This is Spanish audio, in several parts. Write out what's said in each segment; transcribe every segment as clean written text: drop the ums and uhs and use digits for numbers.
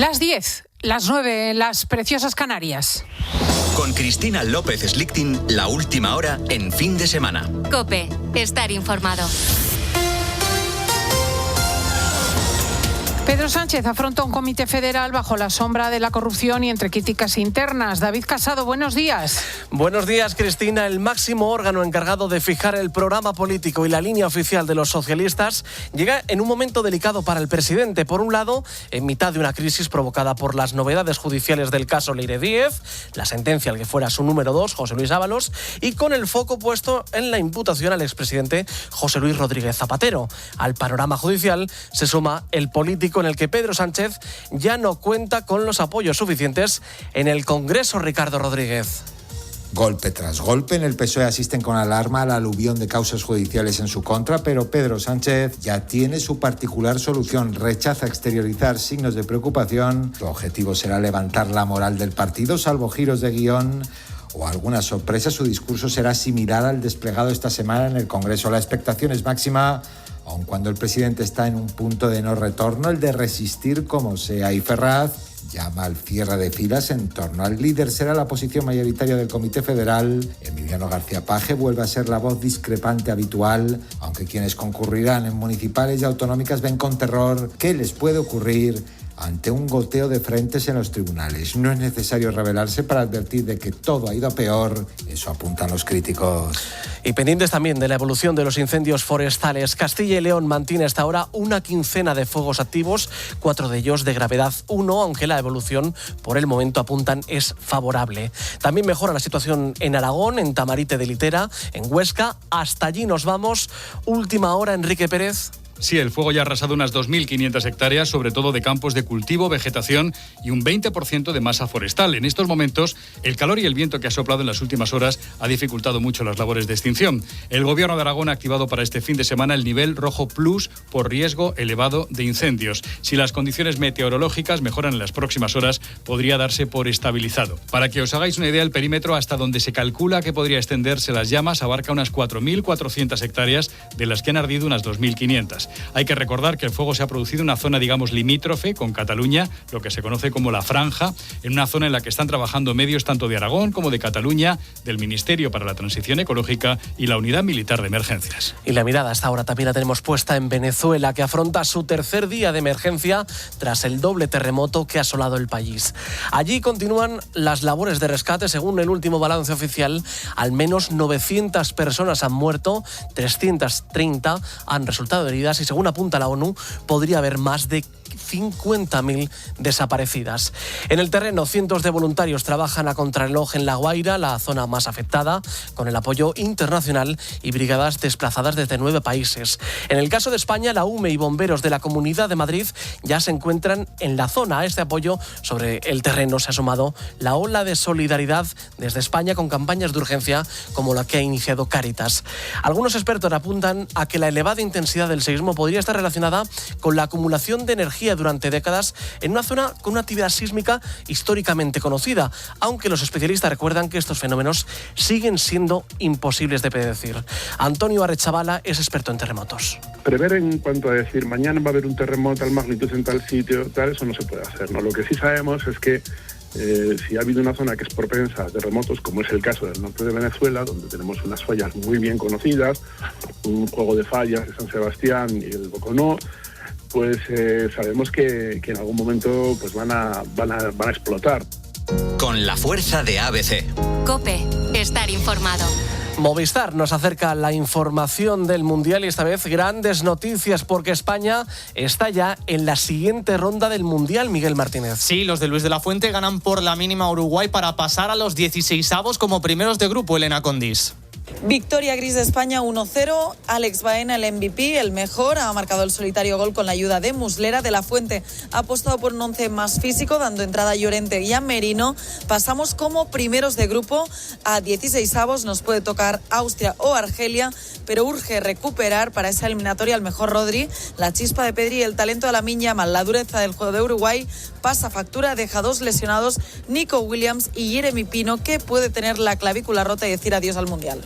Las 10, las 9 en las preciosas Canarias. Con Cristina López Slichting, la última hora en fin de semana. COPE, estar informado. Pedro Sánchez afronta un comité federal bajo la sombra de la corrupción y entre críticas internas. David Casado, buenos días. Buenos días, Cristina. El máximo órgano encargado de fijar el programa político y la línea oficial de los socialistas llega en un momento delicado para el presidente. Por un lado, en mitad de una crisis provocada por las novedades judiciales del caso Leire Díez, la sentencia al que fuera su número 2, José Luis Ábalos, y con el foco puesto en la imputación al expresidente José Luis Rodríguez Zapatero. Al panorama judicial se suma el político en el que Pedro Sánchez ya no cuenta con los apoyos suficientes en el Congreso. Ricardo Rodríguez. Golpe tras golpe, en el PSOE asisten con alarma al aluvión de causas judiciales en su contra, pero Pedro Sánchez ya tiene su particular solución. Rechaza exteriorizar signos de preocupación. Su objetivo será levantar la moral del partido, salvo giros de guión o alguna sorpresa. Su discurso será similar al desplegado esta semana en el Congreso. La expectación es máxima, aun cuando el presidente está en un punto de no retorno, el de resistir como sea. Y Ferraz llama al cierre de filas en torno al líder. Será la posición mayoritaria del Comité Federal. Emiliano García Paje vuelve a ser la voz discrepante habitual, aunque quienes concurrirán en municipales y autonómicas ven con terror qué les puede ocurrir ante un goteo de frentes en los tribunales. No es necesario revelarse para advertir de que todo ha ido a peor. Eso apuntan los críticos. Y pendientes también de la evolución de los incendios forestales. Castilla y León mantiene hasta ahora una quincena de fuegos activos, 4 de ellos de gravedad 1, aunque la evolución por el momento apuntan es favorable. También mejora la situación en Aragón, en Tamarite de Litera, en Huesca. Hasta allí nos vamos. Última hora, Enrique Pérez. Sí, el fuego ya ha arrasado unas 2.500 hectáreas, sobre todo de campos de cultivo, vegetación y un 20% de masa forestal. En estos momentos, el calor y el viento que ha soplado en las últimas horas ha dificultado mucho las labores de extinción. El Gobierno de Aragón ha activado para este fin de semana el nivel rojo plus por riesgo elevado de incendios. Si las condiciones meteorológicas mejoran en las próximas horas, podría darse por estabilizado. Para que os hagáis una idea, el perímetro hasta donde se calcula que podría extenderse las llamas abarca unas 4.400 hectáreas, de las que han ardido unas 2.500. Hay que recordar que el fuego se ha producido en una zona, digamos, limítrofe con Cataluña, lo que se conoce como la Franja, en una zona en la que están trabajando medios tanto de Aragón como de Cataluña, del Ministerio para la Transición Ecológica y la Unidad Militar de Emergencias. Y la mirada hasta ahora también la tenemos puesta en Venezuela, que afronta su tercer día de emergencia tras el doble terremoto que ha asolado el país. Allí continúan las labores de rescate. Según el último balance oficial, al menos 900 personas han muerto, 330 han resultado heridas y según apunta la ONU, podría haber más de 50.000 desaparecidas. En el terreno, cientos de voluntarios trabajan a contrarreloj en La Guaira, la zona más afectada, con el apoyo internacional y brigadas desplazadas desde 9 países. En el caso de España, la UME y bomberos de la Comunidad de Madrid ya se encuentran en la zona. A este apoyo sobre el terreno se ha sumado la ola de solidaridad desde España con campañas de urgencia como la que ha iniciado Cáritas. Algunos expertos apuntan a que la elevada intensidad del seísmo podría estar relacionada con la acumulación de energía durante décadas en una zona con una actividad sísmica históricamente conocida, aunque los especialistas recuerdan que estos fenómenos siguen siendo imposibles de predecir. Antonio Arechavala es experto en terremotos. Prever en cuanto a decir mañana va a haber un terremoto al magnitud en tal sitio, tal, eso no se puede hacer, ¿no? Lo que sí sabemos es que si ha habido una zona que es propensa a terremotos, como es el caso del norte de Venezuela, donde tenemos unas fallas muy bien conocidas, un juego de fallas de San Sebastián y el Boconó, pues sabemos que en algún momento pues van a explotar. Con la fuerza de ABC. COPE, estar informado. Movistar nos acerca la información del Mundial y esta vez grandes noticias porque España está ya en la siguiente ronda del Mundial, Miguel Martínez. Sí, los de Luis de la Fuente ganan por la mínima a Uruguay para pasar a los 16avos como primeros de grupo, Elena Condis. Victoria gris de España 1-0, Alex Baena el MVP, el mejor, ha marcado el solitario gol con la ayuda de Muslera. De la Fuente ha apostado por un 11 más físico, dando entrada a Llorente y a Merino. Pasamos como primeros de grupo a 16avos, nos puede tocar Austria o Argelia, pero urge recuperar para esa eliminatoria al mejor Rodri, la chispa de Pedri y el talento de Lamine Yamal. La dureza del juego de Uruguay pasa factura, deja 2 lesionados, Nico Williams y Jeremy Pino, que puede tener la clavícula rota y decir adiós al Mundial.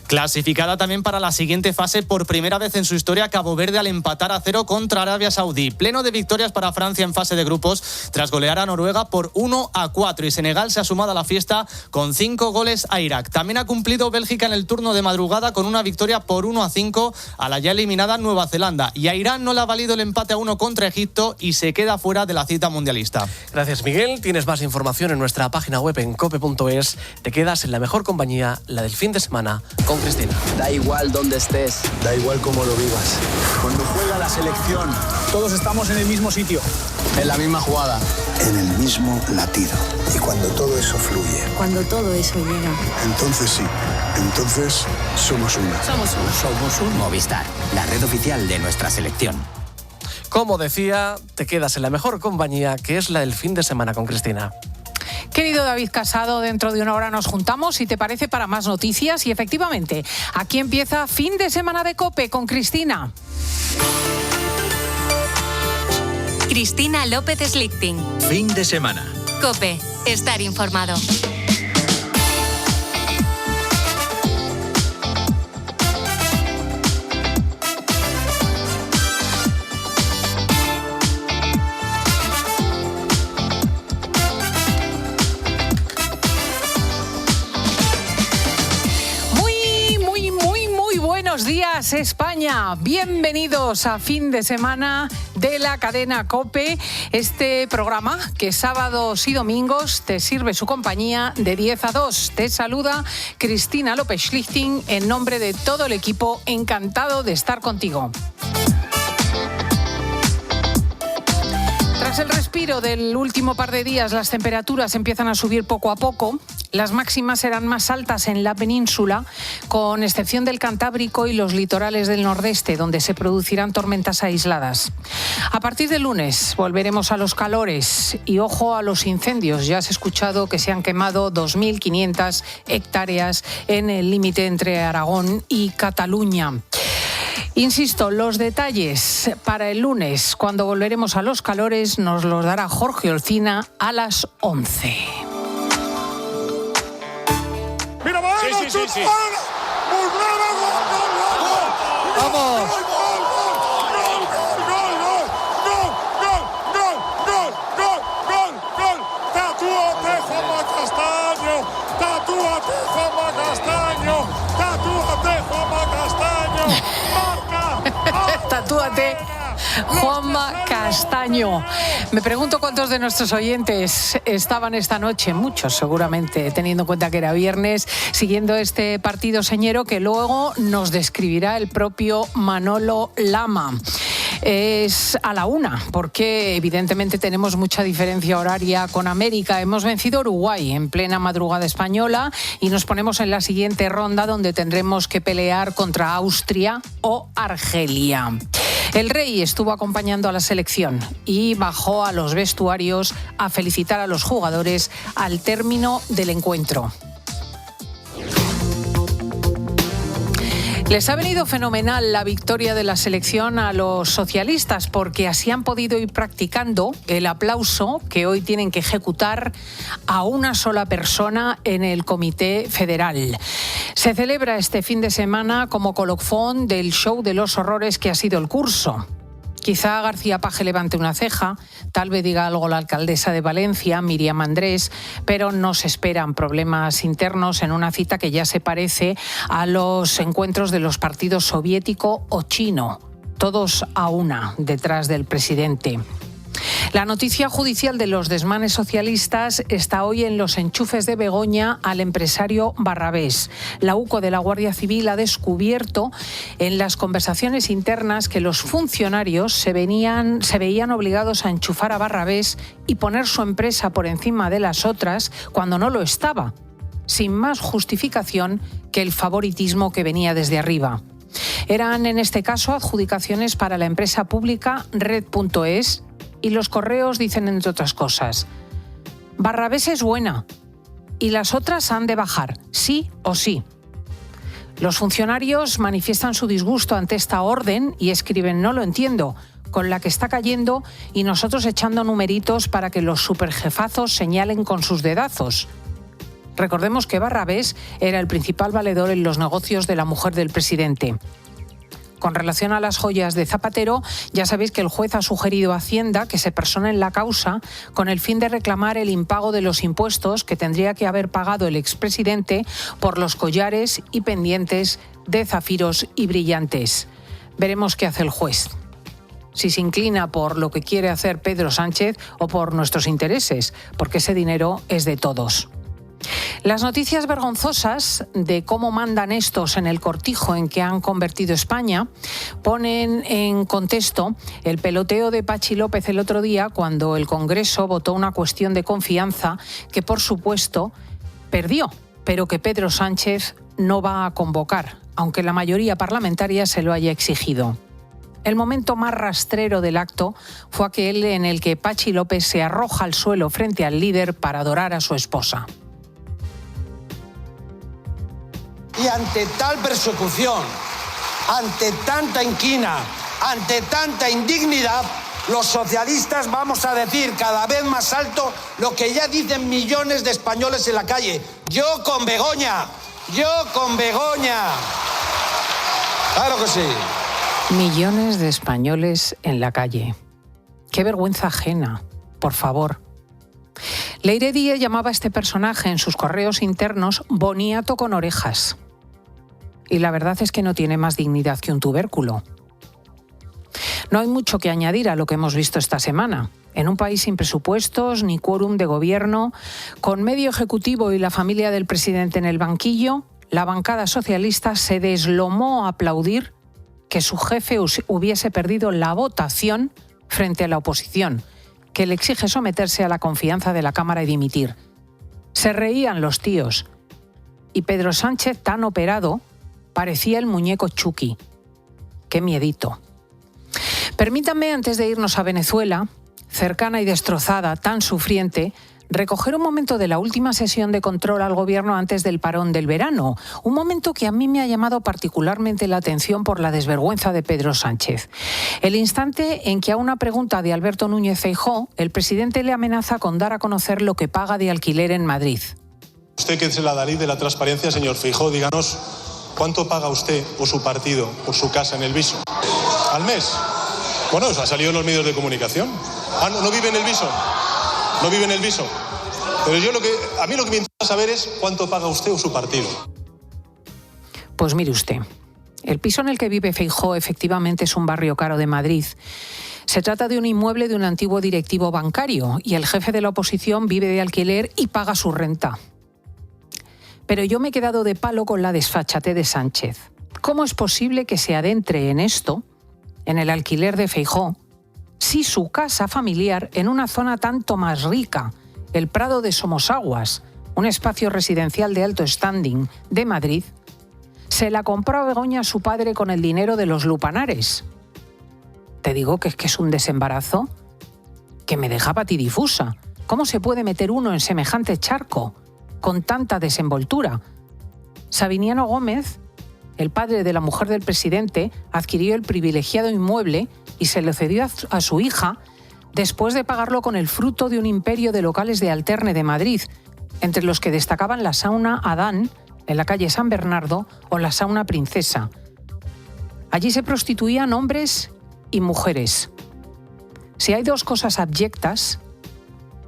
Clasificada también para la siguiente fase por primera vez en su historia Cabo Verde al empatar a 0 contra Arabia Saudí. Pleno de victorias para Francia en fase de grupos tras golear a Noruega por 1-4 y Senegal se ha sumado a la fiesta con 5 goles a Irak. También ha cumplido Bélgica en el turno de madrugada con una victoria por 1-5 a la ya eliminada Nueva Zelanda. Y a Irán no le ha valido el empate a 1 contra Egipto y se queda fuera de la cita mundialista. Gracias, Miguel. Tienes más información en nuestra página web en cope.es. Te quedas en la mejor compañía, la del fin de semana, con Cristina. Da igual dónde estés, da igual cómo lo vivas. Cuando juega la selección, todos estamos en el mismo sitio, en la misma jugada, en el mismo latido. Y cuando todo eso fluye, cuando todo eso llega, entonces sí, entonces somos uno. Somos un Movistar, la red oficial de nuestra selección. Como decía, te quedas en la mejor compañía, que es la del fin de semana, con Cristina. Querido David Casado, dentro de una hora nos juntamos, si te parece, para más noticias. Y efectivamente, aquí empieza Fin de Semana de COPE con Cristina. Cristina López Slichting. Fin de semana. COPE. Estar informado. Buenos días, España. Bienvenidos a Fin de Semana de la cadena COPE. Este programa que sábados y domingos te sirve su compañía de 10 a 2. Te saluda Cristina López Slichting en nombre de todo el equipo. Encantado de estar contigo. Tras el respiro del último par de días, las temperaturas empiezan a subir poco a poco. Las máximas serán más altas en la península, con excepción del Cantábrico y los litorales del nordeste, donde se producirán tormentas aisladas. A partir del lunes volveremos a los calores y ojo a los incendios. Ya has escuchado que se han quemado 2.500 hectáreas en el límite entre Aragón y Cataluña. Insisto, los detalles para el lunes, cuando volveremos a los calores, nos los dará Jorge Olcina a las 11. ¡Mira, sí. ¡Vamos! ¡Tatúate, Juanma Castaño! ¡Tatúate, Juanma Castaño! ¡Tatúate, Juanma Castaño! ¡Marca! ¡Tatúate, Juanma Castaño! Me pregunto cuántos de nuestros oyentes estaban esta noche, muchos seguramente, teniendo en cuenta que era viernes, siguiendo este partido señero que luego nos describirá el propio Manolo Lama. Es a la 1, porque evidentemente tenemos mucha diferencia horaria con América. Hemos vencido a Uruguay en plena madrugada española y nos ponemos en la siguiente ronda, donde tendremos que pelear contra Austria o Argelia. El Rey estuvo acompañando a la selección y bajó a los vestuarios a felicitar a los jugadores al término del encuentro. Les ha venido fenomenal la victoria de la selección a los socialistas, porque así han podido ir practicando el aplauso que hoy tienen que ejecutar a una sola persona en el Comité Federal. Se celebra este fin de semana como colofón del show de los horrores que ha sido el curso. Quizá García Paje levante una ceja, tal vez diga algo la alcaldesa de Valencia, Miriam Andrés, pero no se esperan problemas internos en una cita que ya se parece a los encuentros de los partidos soviético o chino, todos a una detrás del presidente. La noticia judicial de los desmanes socialistas está hoy en los enchufes de Begoña al empresario Barrabés. La UCO de la Guardia Civil ha descubierto en las conversaciones internas que los funcionarios se veían obligados a enchufar a Barrabés y poner su empresa por encima de las otras cuando no lo estaba, sin más justificación que el favoritismo que venía desde arriba. Eran en este caso adjudicaciones para la empresa pública Red.es, y los correos dicen, entre otras cosas, Barrabés es buena y las otras han de bajar, sí o sí. Los funcionarios manifiestan su disgusto ante esta orden y escriben, no lo entiendo, con la que está cayendo y nosotros echando numeritos para que los superjefazos señalen con sus dedazos. Recordemos que Barrabés era el principal valedor en los negocios de la mujer del presidente. Con relación a las joyas de Zapatero, ya sabéis que el juez ha sugerido a Hacienda que se persone en la causa con el fin de reclamar el impago de los impuestos que tendría que haber pagado el expresidente por los collares y pendientes de zafiros y brillantes. Veremos qué hace el juez. Si se inclina por lo que quiere hacer Pedro Sánchez o por nuestros intereses, porque ese dinero es de todos. Las noticias vergonzosas de cómo mandan estos en el cortijo en que han convertido España ponen en contexto el peloteo de Patxi López el otro día cuando el Congreso votó una cuestión de confianza que, por supuesto, perdió, pero que Pedro Sánchez no va a convocar, aunque la mayoría parlamentaria se lo haya exigido. El momento más rastrero del acto fue aquel en el que Patxi López se arroja al suelo frente al líder para adorar a su esposa. Y ante tal persecución, ante tanta inquina, ante tanta indignidad, los socialistas vamos a decir cada vez más alto lo que ya dicen millones de españoles en la calle. Yo con Begoña, yo con Begoña. Claro que sí. Millones de españoles en la calle. Qué vergüenza ajena, por favor. Leire Díez llamaba a este personaje en sus correos internos boniato con orejas. Y la verdad es que no tiene más dignidad que un tubérculo. No hay mucho que añadir a lo que hemos visto esta semana. En un país sin presupuestos ni quórum de gobierno, con medio ejecutivo y la familia del presidente en el banquillo, la bancada socialista se deslomó a aplaudir que su jefe hubiese perdido la votación frente a la oposición, que le exige someterse a la confianza de la Cámara y dimitir. Se reían los tíos. Y Pedro Sánchez, tan operado, parecía el muñeco Chucky. ¡Qué miedito! Permítanme, antes de irnos a Venezuela, cercana y destrozada, tan sufriente, recoger un momento de la última sesión de control al gobierno antes del parón del verano. Un momento que a mí me ha llamado particularmente la atención por la desvergüenza de Pedro Sánchez. El instante en que a una pregunta de Alberto Núñez Feijóo, el presidente le amenaza con dar a conocer lo que paga de alquiler en Madrid. Usted, que es el adalid de la transparencia, señor Feijóo, díganos cuánto paga usted o su partido por su casa en El Viso. ¿Al mes? Bueno, eso ha salido en los medios de comunicación. Ah, ¿no vive en El Viso? No vive en El Viso. Pero a mí lo que me interesa saber es cuánto paga usted o su partido. Pues mire usted, el piso en el que vive Feijóo efectivamente es un barrio caro de Madrid. Se trata de un inmueble de un antiguo directivo bancario y el jefe de la oposición vive de alquiler y paga su renta. Pero yo me he quedado de palo con la desfachatez de Sánchez. ¿Cómo es posible que se adentre en esto, en el alquiler de Feijóo, si su casa familiar, en una zona tanto más rica, el Prado de Somosaguas, un espacio residencial de alto standing de Madrid, se la compró a Begoña su padre con el dinero de los lupanares? Te digo que es un desembarazo que me deja patidifusa. ¿Cómo se puede meter uno en semejante charco con tanta desenvoltura? Sabiniano Gómez, el padre de la mujer del presidente, adquirió el privilegiado inmueble y se lo cedió a su hija después de pagarlo con el fruto de un imperio de locales de alterne de Madrid, entre los que destacaban la sauna Adán, en la calle San Bernardo, o la sauna Princesa. Allí se prostituían hombres y mujeres. Si hay dos cosas abyectas,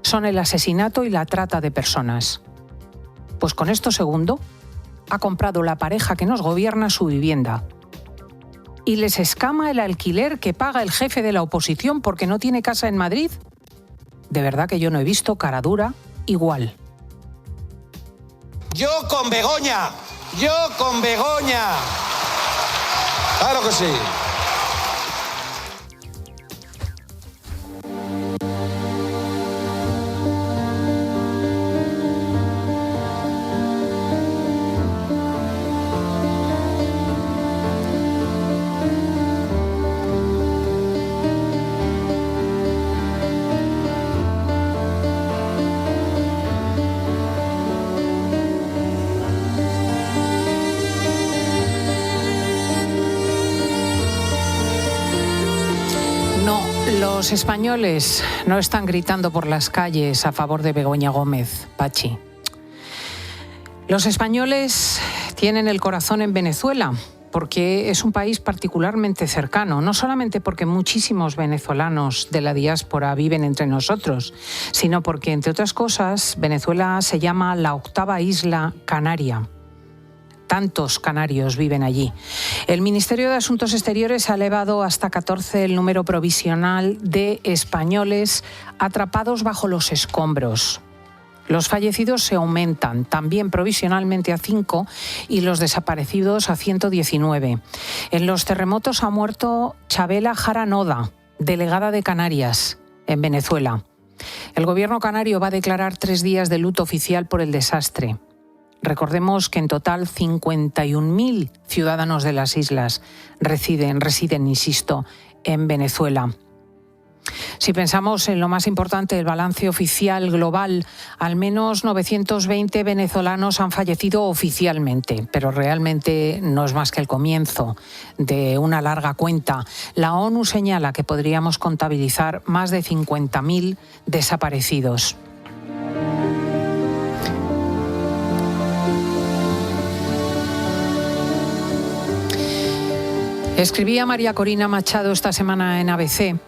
son el asesinato y la trata de personas. Pues con esto segundo, ha comprado la pareja que nos gobierna su vivienda. ¿Y les escama el alquiler que paga el jefe de la oposición porque no tiene casa en Madrid? De verdad que yo no he visto cara dura igual. Yo con Begoña, yo con Begoña. Claro que sí. Los españoles no están gritando por las calles a favor de Begoña Gómez, Patxi. Los españoles tienen el corazón en Venezuela porque es un país particularmente cercano, no solamente porque muchísimos venezolanos de la diáspora viven entre nosotros, sino porque, entre otras cosas, Venezuela se llama la octava isla canaria. Tantos canarios viven allí. El Ministerio de Asuntos Exteriores ha elevado hasta 14 el número provisional de españoles atrapados bajo los escombros. Los fallecidos se aumentan, también provisionalmente a 5, y los desaparecidos a 119. En los terremotos ha muerto Chabela Jara Noda, delegada de Canarias, en Venezuela. El gobierno canario va a declarar 3 días de luto oficial por el desastre. Recordemos que en total 51.000 ciudadanos de las islas residen, insisto, en Venezuela. Si pensamos en lo más importante, el balance oficial global, al menos 920 venezolanos han fallecido oficialmente, pero realmente no es más que el comienzo de una larga cuenta. La ONU señala que podríamos contabilizar más de 50.000 desaparecidos. Escribía María Corina Machado esta semana en ABC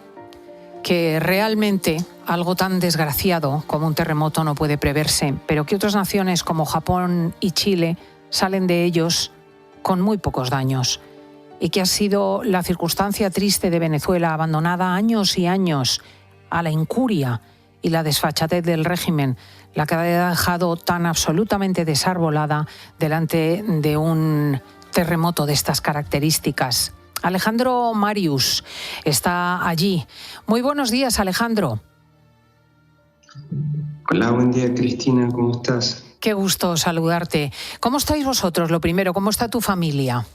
que realmente algo tan desgraciado como un terremoto no puede preverse, pero que otras naciones como Japón y Chile salen de ellos con muy pocos daños, y que ha sido la circunstancia triste de Venezuela, abandonada años y años a la incuria y la desfachatez del régimen, la que ha dejado tan absolutamente desarbolada delante de un terremoto de estas características. Alejandro Marius está allí. Muy buenos días, Alejandro. Hola, buen día, Cristina, ¿cómo estás? Qué gusto saludarte. ¿Cómo estáis vosotros, lo primero? ¿Cómo está tu familia?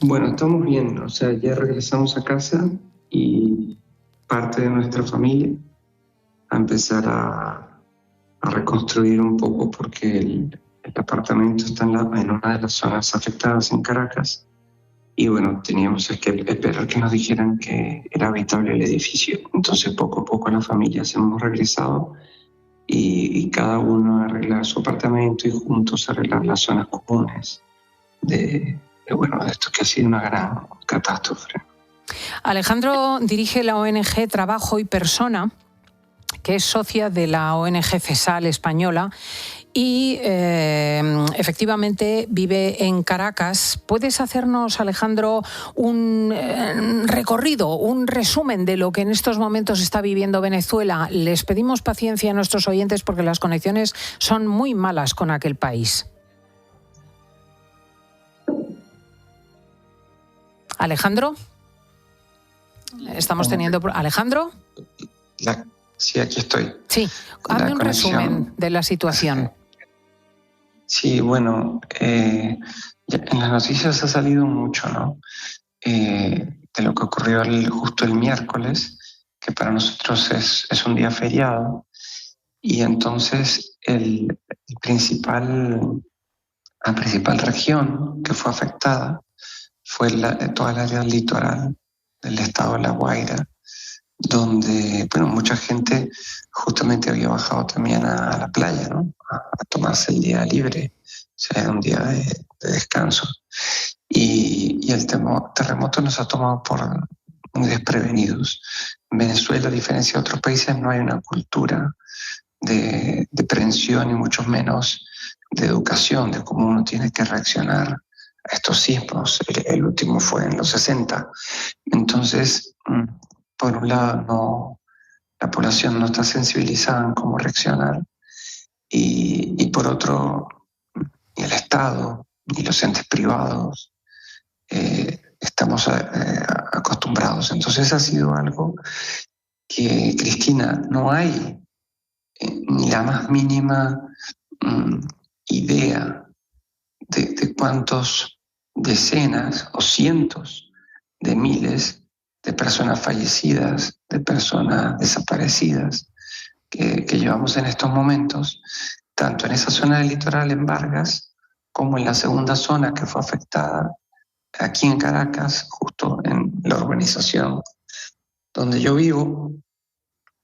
Bueno, estamos bien, o sea, ya regresamos a casa y parte de nuestra familia a empezar a reconstruir un poco, porque el apartamento está en una de las zonas afectadas en Caracas. Y bueno, teníamos que esperar que nos dijeran que era habitable el edificio. Entonces, poco a poco las familias hemos regresado y cada uno arregla su apartamento y juntos arreglar las zonas comunes de esto que ha sido una gran catástrofe. Alejandro dirige la ONG Trabajo y Persona, que es socia de la ONG CESAL española, y efectivamente vive en Caracas. ¿Puedes hacernos, Alejandro, un recorrido, un resumen de lo que en estos momentos está viviendo Venezuela? Les pedimos paciencia a nuestros oyentes porque las conexiones son muy malas con aquel país. Alejandro, estamos teniendo... ¿Alejandro? Sí, aquí estoy. Sí, hazme un resumen de la situación. Sí, bueno, en las noticias ha salido mucho, ¿no? De lo que ocurrió justo el miércoles, que para nosotros es un día feriado, y entonces la principal región que fue afectada fue toda la área litoral del estado de La Guaira, donde mucha gente justamente había bajado también a la playa, ¿no? A tomarse el día libre, o sea, un día de descanso. Y el terremoto nos ha tomado por muy desprevenidos. En Venezuela, a diferencia de otros países, no hay una cultura de prevención y mucho menos de educación, de cómo uno tiene que reaccionar a estos sismos. El último fue en los 60. Entonces, por un lado, la población no está sensibilizada en cómo reaccionar, y por otro, ni el Estado ni los entes privados estamos acostumbrados. Entonces ha sido algo que, Cristina, no hay ni la más mínima idea de cuántos decenas o cientos de miles de personas fallecidas, de personas desaparecidas que llevamos en estos momentos, tanto en esa zona del litoral en Vargas, como en la segunda zona que fue afectada aquí en Caracas, justo en la urbanización donde yo vivo,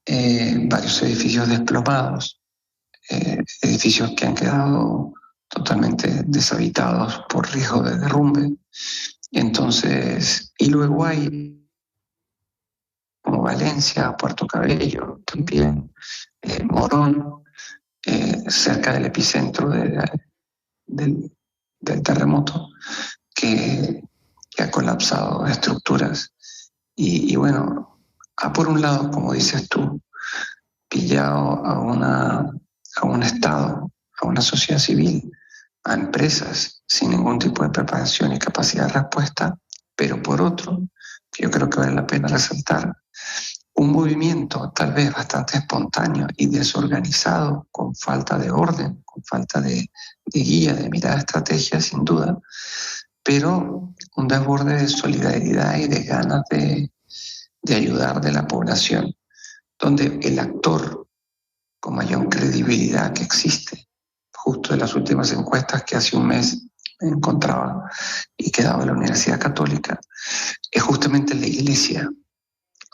varios edificios desplomados, edificios que han quedado totalmente deshabitados por riesgo de derrumbe. Entonces, y luego hay como Valencia, Puerto Cabello, también Morón, cerca del epicentro del terremoto, que ha colapsado estructuras. Y bueno, por un lado, como dices tú, pillado a un Estado, a una sociedad civil, a empresas sin ningún tipo de preparación y capacidad de respuesta, pero por otro, que yo creo que vale la pena resaltar, un movimiento tal vez bastante espontáneo y desorganizado, con falta de orden, con falta de guía, de mirada, de estrategia, sin duda, pero un desborde de solidaridad y de ganas de ayudar de la población, donde el actor con mayor credibilidad que existe, justo de las últimas encuestas que hace un mes encontraba y que daba la Universidad Católica, es justamente la Iglesia.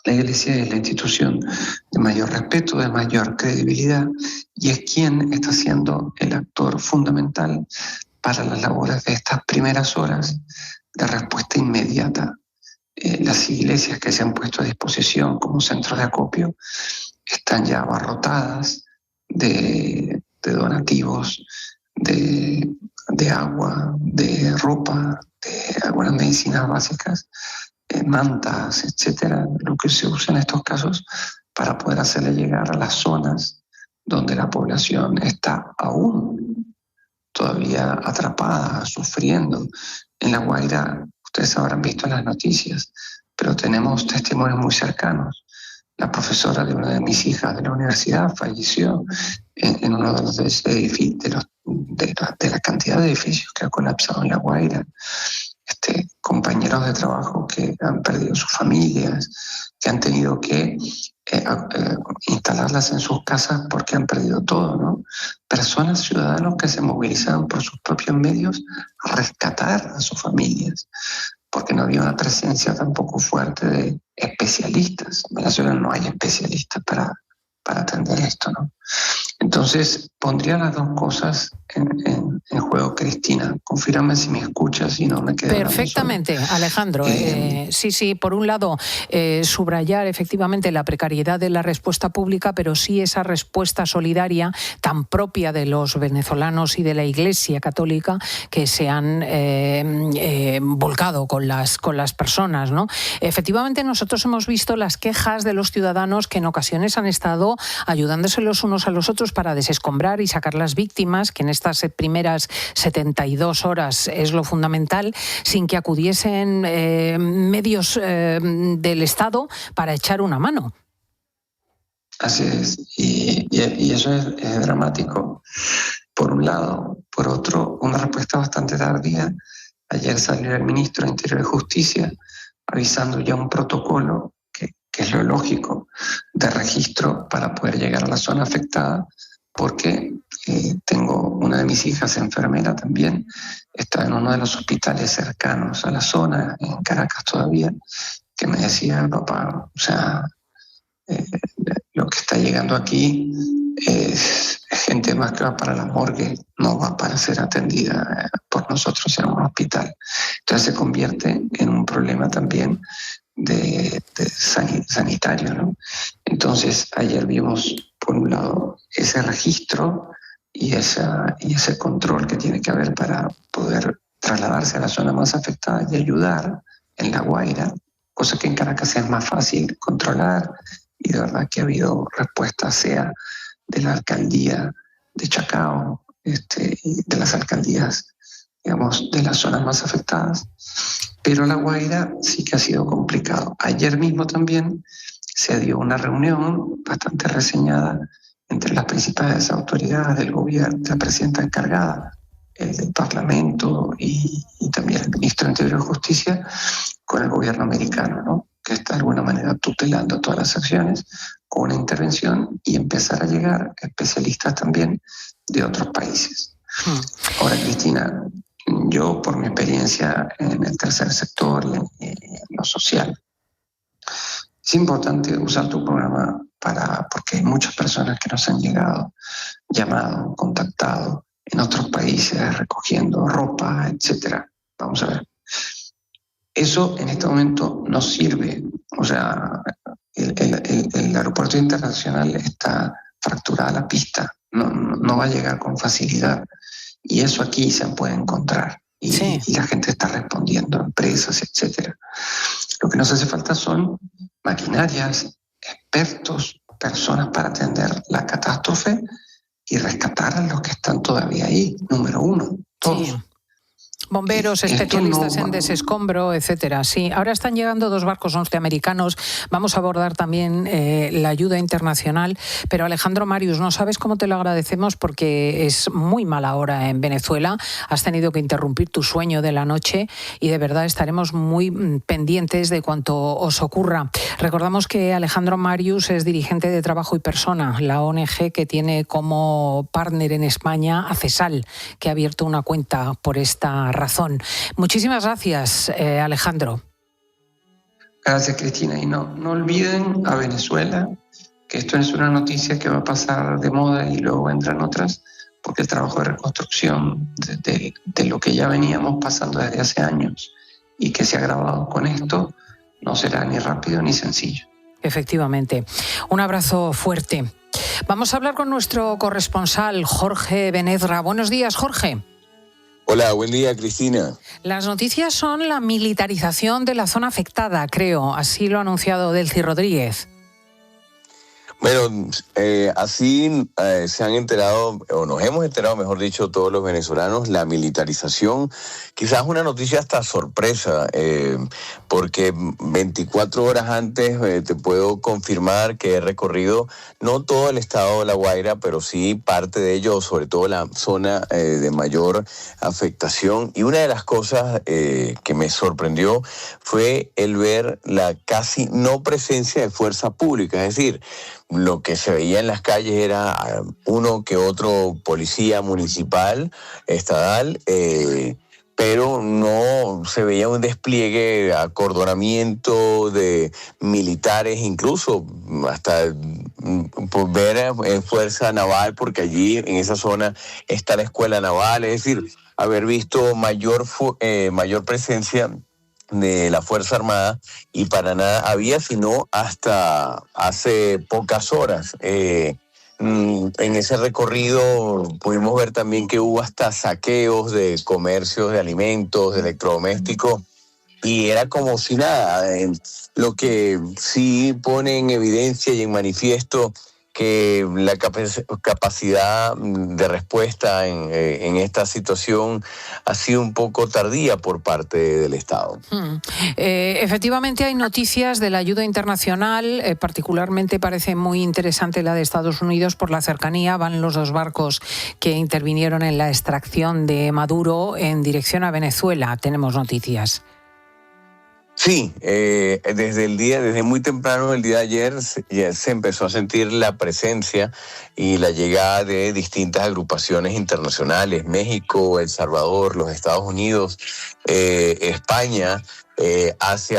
La Iglesia es la institución de mayor respeto, de mayor credibilidad, y es quien está siendo el actor fundamental para las labores de estas primeras horas de respuesta inmediata. Las iglesias que se han puesto a disposición como centros de acopio están ya abarrotadas de donativos, de agua, de ropa, de algunas medicinas básicas, mantas, etcétera, lo que se usa en estos casos para poder hacerle llegar a las zonas donde la población está aún todavía atrapada, sufriendo. En La Guaira, ustedes habrán visto en las noticias, pero tenemos testimonios muy cercanos. La profesora de una de mis hijas de la universidad falleció en uno de los edificios, de la cantidad de edificios que ha colapsado en La Guaira. Compañeros de trabajo que han perdido sus familias, que han tenido que instalarlas en sus casas porque han perdido todo, ¿no? Personas, ciudadanos que se movilizaron por sus propios medios a rescatar a sus familias, porque no había una presencia tampoco fuerte de especialistas. En Venezuela no hay especialistas para atender esto, ¿no? Entonces, pondría las dos cosas en juego, Cristina. Confírame si me escuchas y no me quedo. Perfectamente, Alejandro. Sí, por un lado, subrayar efectivamente la precariedad de la respuesta pública, pero sí esa respuesta solidaria tan propia de los venezolanos y de la Iglesia Católica, que se han volcado con las personas, ¿no? Efectivamente, nosotros hemos visto las quejas de los ciudadanos que en ocasiones han estado ayudándose los unos a los otros para desescombrar y sacar las víctimas, que en estas primeras 72 horas es lo fundamental, sin que acudiesen medios del Estado para echar una mano. Así es, y eso es dramático, por un lado. Por otro, una respuesta bastante tardía. Ayer salió el ministro de Interior y Justicia avisando ya un protocolo que es lo lógico, de registro para poder llegar a la zona afectada, porque tengo una de mis hijas enfermera también, está en uno de los hospitales cercanos a la zona, en Caracas todavía, que me decía, papá, o sea, lo que está llegando aquí es gente más que va para la morgue, no va para ser atendida por nosotros en un hospital. Entonces se convierte en un problema también de sanitario, ¿no? Entonces ayer vimos por un lado ese registro y ese control que tiene que haber para poder trasladarse a la zona más afectada y ayudar en La Guaira, cosa que en Caracas es más fácil controlar, y de verdad que ha habido respuesta, sea de la alcaldía de Chacao, y de las alcaldías, digamos, de las zonas más afectadas. Pero La Guaira sí que ha sido complicado. Ayer mismo también se dio una reunión bastante reseñada entre las principales autoridades del gobierno, la presidenta encargada, el del Parlamento y también el ministro de Interior y Justicia, con el gobierno americano, ¿no? Que está de alguna manera tutelando todas las acciones con una intervención, y empezar a llegar especialistas también de otros países. Ahora, Cristina, yo por mi experiencia en el tercer sector y en lo social, es importante usar tu programa porque hay muchas personas que nos han llamado, contactado en otros países recogiendo ropa, etcétera. Vamos a ver. Eso en este momento no sirve. O sea, el aeropuerto internacional está fracturada la pista, no va a llegar con facilidad. Y eso aquí se puede encontrar. Y la gente está respondiendo, empresas, etcétera. Lo que nos hace falta son maquinarias, expertos, personas para atender la catástrofe y rescatar a los que están todavía ahí, número uno, todos. Sí. Bomberos, especialistas en desescombro, etcétera. Sí, ahora están llegando 2 barcos norteamericanos. Vamos a abordar también la ayuda internacional. Pero Alejandro Marius, no sabes cómo te lo agradecemos porque es muy mala hora en Venezuela. Has tenido que interrumpir tu sueño de la noche y de verdad estaremos muy pendientes de cuanto os ocurra. Recordamos que Alejandro Marius es dirigente de Trabajo y Persona, la ONG que tiene como partner en España a CESAL, que ha abierto una cuenta por esta razón. Muchísimas gracias, Alejandro. Gracias, Cristina. Y no olviden a Venezuela, que esto es una noticia que va a pasar de moda y luego entran otras, porque el trabajo de reconstrucción de lo que ya veníamos pasando desde hace años y que se ha agravado con esto, no será ni rápido ni sencillo. Efectivamente. Un abrazo fuerte. Vamos a hablar con nuestro corresponsal, Jorge Benezra. Buenos días, Jorge. Hola, buen día, Cristina. Las noticias son la militarización de la zona afectada, creo. Así lo ha anunciado Delcy Rodríguez. Bueno, así se han enterado, o nos hemos enterado, mejor dicho, todos los venezolanos, la militarización. Quizás una noticia hasta sorpresa, porque 24 horas antes te puedo confirmar que he recorrido no todo el estado de La Guaira, pero sí parte de ello, sobre todo la zona de mayor afectación. Y una de las cosas que me sorprendió fue el ver la casi no presencia de fuerza pública, es decir, lo que se veía en las calles era uno que otro policía municipal, estatal, pero no se veía un despliegue, acordonamiento de militares, incluso hasta por ver fuerza naval, porque allí en esa zona está la escuela naval, es decir, haber visto mayor presencia de la Fuerza Armada, y para nada había, sino hasta hace pocas horas. En ese recorrido pudimos ver también que hubo hasta saqueos de comercios de alimentos, de electrodomésticos, y era como si nada. Lo que sí pone en evidencia y en manifiesto que la capacidad de respuesta en esta situación ha sido un poco tardía por parte del Estado. Efectivamente hay noticias de la ayuda internacional, particularmente parece muy interesante la de Estados Unidos por la cercanía. Van los 2 barcos que intervinieron en la extracción de Maduro en dirección a Venezuela. Tenemos noticias. Sí, desde muy temprano el día de ayer se empezó a sentir la presencia y la llegada de distintas agrupaciones internacionales, México, El Salvador, los Estados Unidos, España,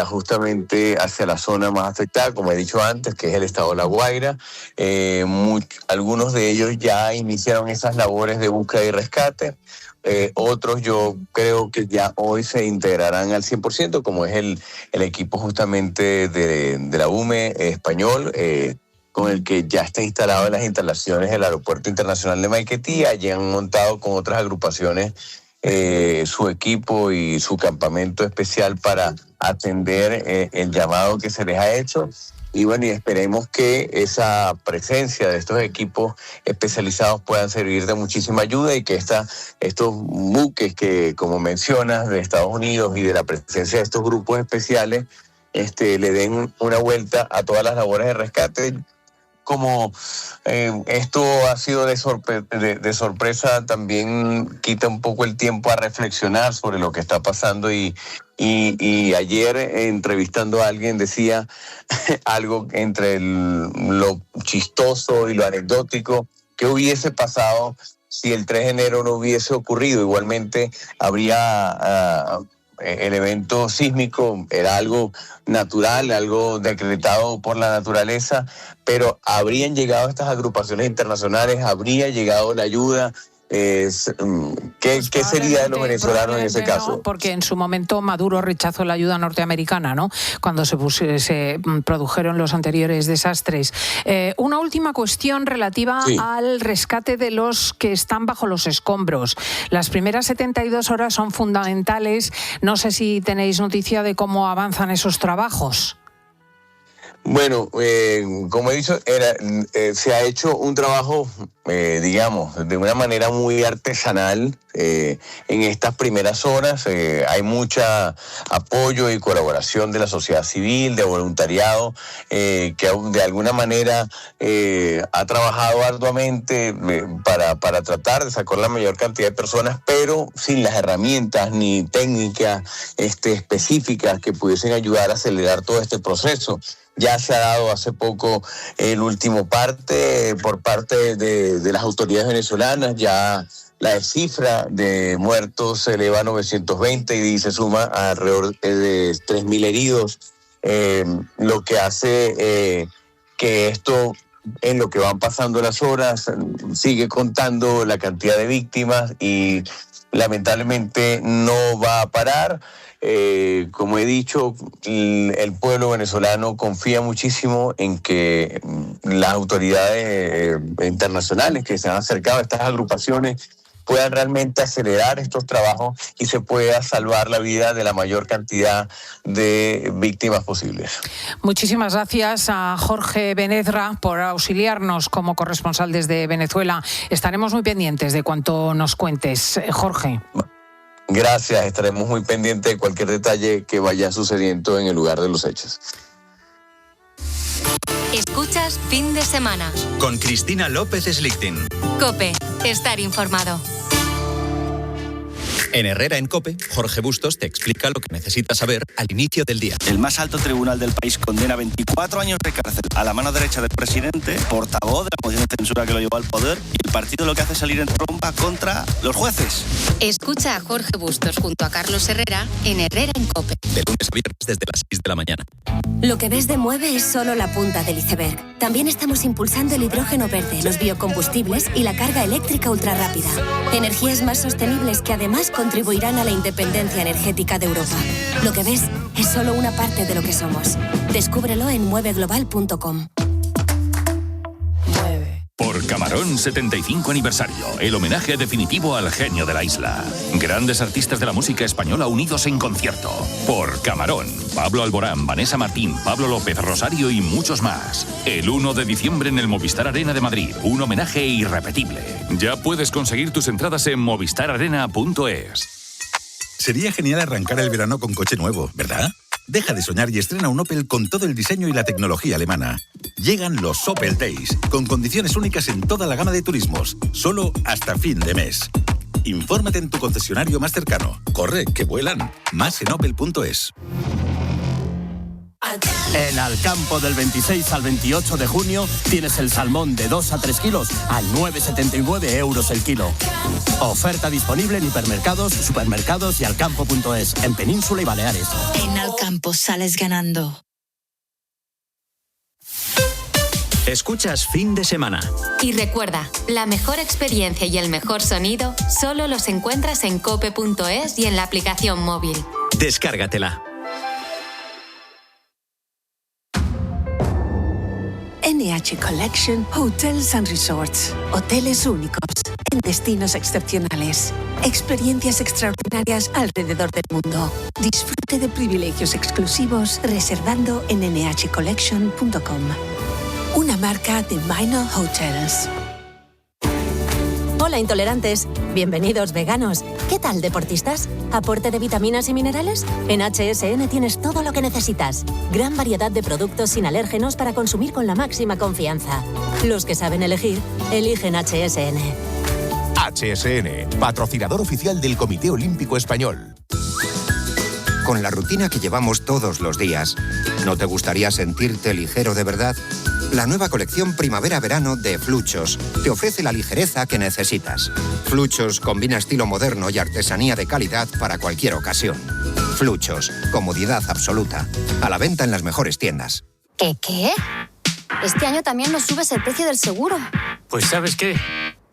justamente hacia la zona más afectada, como he dicho antes, que es el estado de La Guaira. Algunos de ellos ya iniciaron esas labores de búsqueda y rescate. Otros yo creo que ya hoy se integrarán al 100%, como es el equipo justamente de la UME español, con el que ya está instalado en las instalaciones del Aeropuerto Internacional de Maiquetía. Allí han montado con otras agrupaciones su equipo y su campamento especial para atender el llamado que se les ha hecho. Y bueno, y esperemos que esa presencia de estos equipos especializados puedan servir de muchísima ayuda, y que estos buques que, como mencionas, de Estados Unidos y de la presencia de estos grupos especiales, le den una vuelta a todas las labores de rescate. Como esto ha sido de sorpresa, también quita un poco el tiempo a reflexionar sobre lo que está pasando. Y ayer, entrevistando a alguien, decía algo entre lo chistoso y lo anecdótico: ¿qué hubiese pasado si el 3 de enero no hubiese ocurrido? Igualmente habría el evento sísmico era algo natural, algo decretado por la naturaleza, pero habrían llegado estas agrupaciones internacionales, habría llegado la ayuda. ¿Qué sería de los venezolanos en ese caso? Porque en su momento Maduro rechazó la ayuda norteamericana, ¿no? Cuando se produjeron los anteriores desastres. Una última cuestión relativa al rescate de los que están bajo los escombros. Las primeras 72 horas son fundamentales. No sé si tenéis noticia de cómo avanzan esos trabajos. Bueno, como he dicho, se ha hecho un trabajo, digamos, de una manera muy artesanal en estas primeras horas. Hay mucho apoyo y colaboración de la sociedad civil, de voluntariado, que de alguna manera ha trabajado arduamente para tratar de sacar la mayor cantidad de personas, pero sin las herramientas ni técnicas específicas que pudiesen ayudar a acelerar todo este proceso. Ya se ha dado hace poco el último parte por parte de las autoridades venezolanas. Ya la cifra de muertos se eleva a 920 y se suma a alrededor de 3.000 heridos, lo que hace que esto, en lo que van pasando las horas, sigue contando la cantidad de víctimas y lamentablemente no va a parar. Como he dicho, el pueblo venezolano confía muchísimo en que las autoridades internacionales que se han acercado a estas agrupaciones puedan realmente acelerar estos trabajos y se pueda salvar la vida de la mayor cantidad de víctimas posibles. Muchísimas gracias a Jorge Benezra por auxiliarnos como corresponsal desde Venezuela. Estaremos muy pendientes de cuanto nos cuentes, Jorge. Gracias, estaremos muy pendientes de cualquier detalle que vaya sucediendo en el lugar de los hechos. Escuchas Fin de Semana. Con Cristina López Slichting. COPE, estar informado. En Herrera en COPE, Jorge Bustos te explica lo que necesitas saber al inicio del día. El más alto tribunal del país condena 24 años de cárcel a la mano derecha del presidente, portavoz de la moción de censura que lo llevó al poder, y el partido lo que hace es salir en tromba contra los jueces. Escucha a Jorge Bustos junto a Carlos Herrera en Herrera en COPE. De lunes a viernes desde las 6 de la mañana. Lo que ves de Mueve es solo la punta del iceberg. También estamos impulsando el hidrógeno verde, los biocombustibles y la carga eléctrica ultrarrápida. Energías más sostenibles que además contribuirán a la independencia energética de Europa. Lo que ves es solo una parte de lo que somos. Descúbrelo en mueveglobal.com. Por Camarón 75 aniversario, el homenaje definitivo al genio de la isla. Grandes artistas de la música española unidos en concierto. Por Camarón, Pablo Alborán, Vanessa Martín, Pablo López, Rosario y muchos más. El 1 de diciembre en el Movistar Arena de Madrid, un homenaje irrepetible. Ya puedes conseguir tus entradas en movistararena.es. Sería genial arrancar el verano con coche nuevo, ¿verdad? Deja de soñar y estrena un Opel con todo el diseño y la tecnología alemana. Llegan los Opel Days, con condiciones únicas en toda la gama de turismos, solo hasta fin de mes. Infórmate en tu concesionario más cercano. Corre, que vuelan. Más en opel.es. En Alcampo del 26 al 28 de junio tienes el salmón de 2 a 3 kilos a 9,79 euros el kilo. Oferta disponible en hipermercados, supermercados y alcampo.es, en Península y Baleares. En Alcampo sales ganando. Escuchas Fin de Semana. Y recuerda, la mejor experiencia y el mejor sonido solo los encuentras en cope.es y en la aplicación móvil. Descárgatela. NH Collection Hotels and Resorts. Hoteles únicos en destinos excepcionales. Experiencias extraordinarias alrededor del mundo. Disfrute de privilegios exclusivos reservando en nhcollection.com. Una marca de Minor Hotels. Hola intolerantes, bienvenidos veganos. ¿Qué tal deportistas? ¿Aporte de vitaminas y minerales? En HSN tienes todo lo que necesitas. Gran variedad de productos sin alérgenos para consumir con la máxima confianza. Los que saben elegir, eligen HSN. HSN, patrocinador oficial del Comité Olímpico Español. Con la rutina que llevamos todos los días, ¿no te gustaría sentirte ligero de verdad? La nueva colección primavera-verano de Fluchos te ofrece la ligereza que necesitas. Fluchos combina estilo moderno y artesanía de calidad para cualquier ocasión. Fluchos, comodidad absoluta. A la venta en las mejores tiendas. ¿Qué? Este año también nos subes el precio del seguro. Pues ¿sabes qué?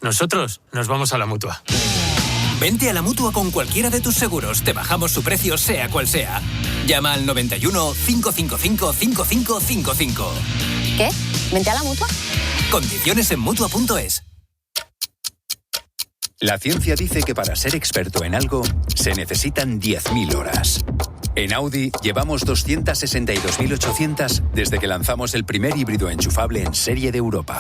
Nosotros nos vamos a la Mutua. Vente a la Mutua con cualquiera de tus seguros. Te bajamos su precio sea cual sea. Llama al 91 555 5555. ¿Qué? ¿Vente a la Mutua? Condiciones en Mutua.es. La ciencia dice que para ser experto en algo se necesitan 10.000 horas. En Audi llevamos 262.800 desde que lanzamos el primer híbrido enchufable en serie de Europa.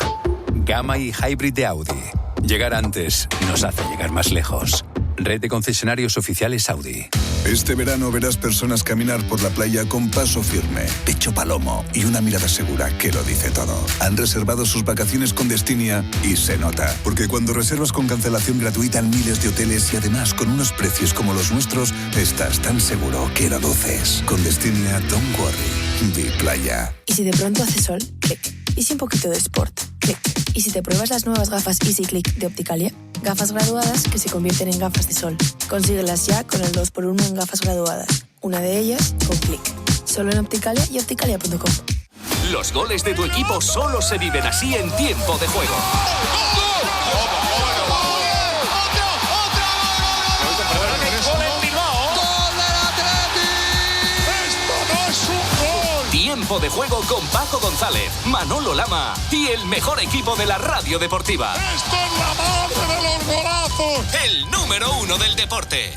Gamma y Hybrid de Audi. Llegar antes nos hace llegar más lejos. Red de concesionarios oficiales Audi. Este verano verás personas caminar por la playa con paso firme, pecho palomo y una mirada segura que lo dice todo. Han reservado sus vacaciones con Destinia y se nota. Porque cuando reservas con cancelación gratuita en miles de hoteles y además con unos precios como los nuestros, estás tan seguro que lo duces. Con Destinia, don't worry. Di playa. ¿Y si de pronto hace sol? Clic. ¿Y si un poquito de sport? Clic. ¿Y si te pruebas las nuevas gafas Easy Click de Opticalia? Gafas graduadas que se convierten en gafas de sol. Consíguelas ya con el 2x1 en gafas graduadas. Una de ellas con Click. Solo en Opticalia y opticalia.com. Los goles de tu equipo solo se viven así en tiempo de juego. Tiempo de juego con Paco González, Manolo Lama y el mejor equipo de la radio deportiva. ¡Esto es la madre de los golazos! El número 1 del deporte.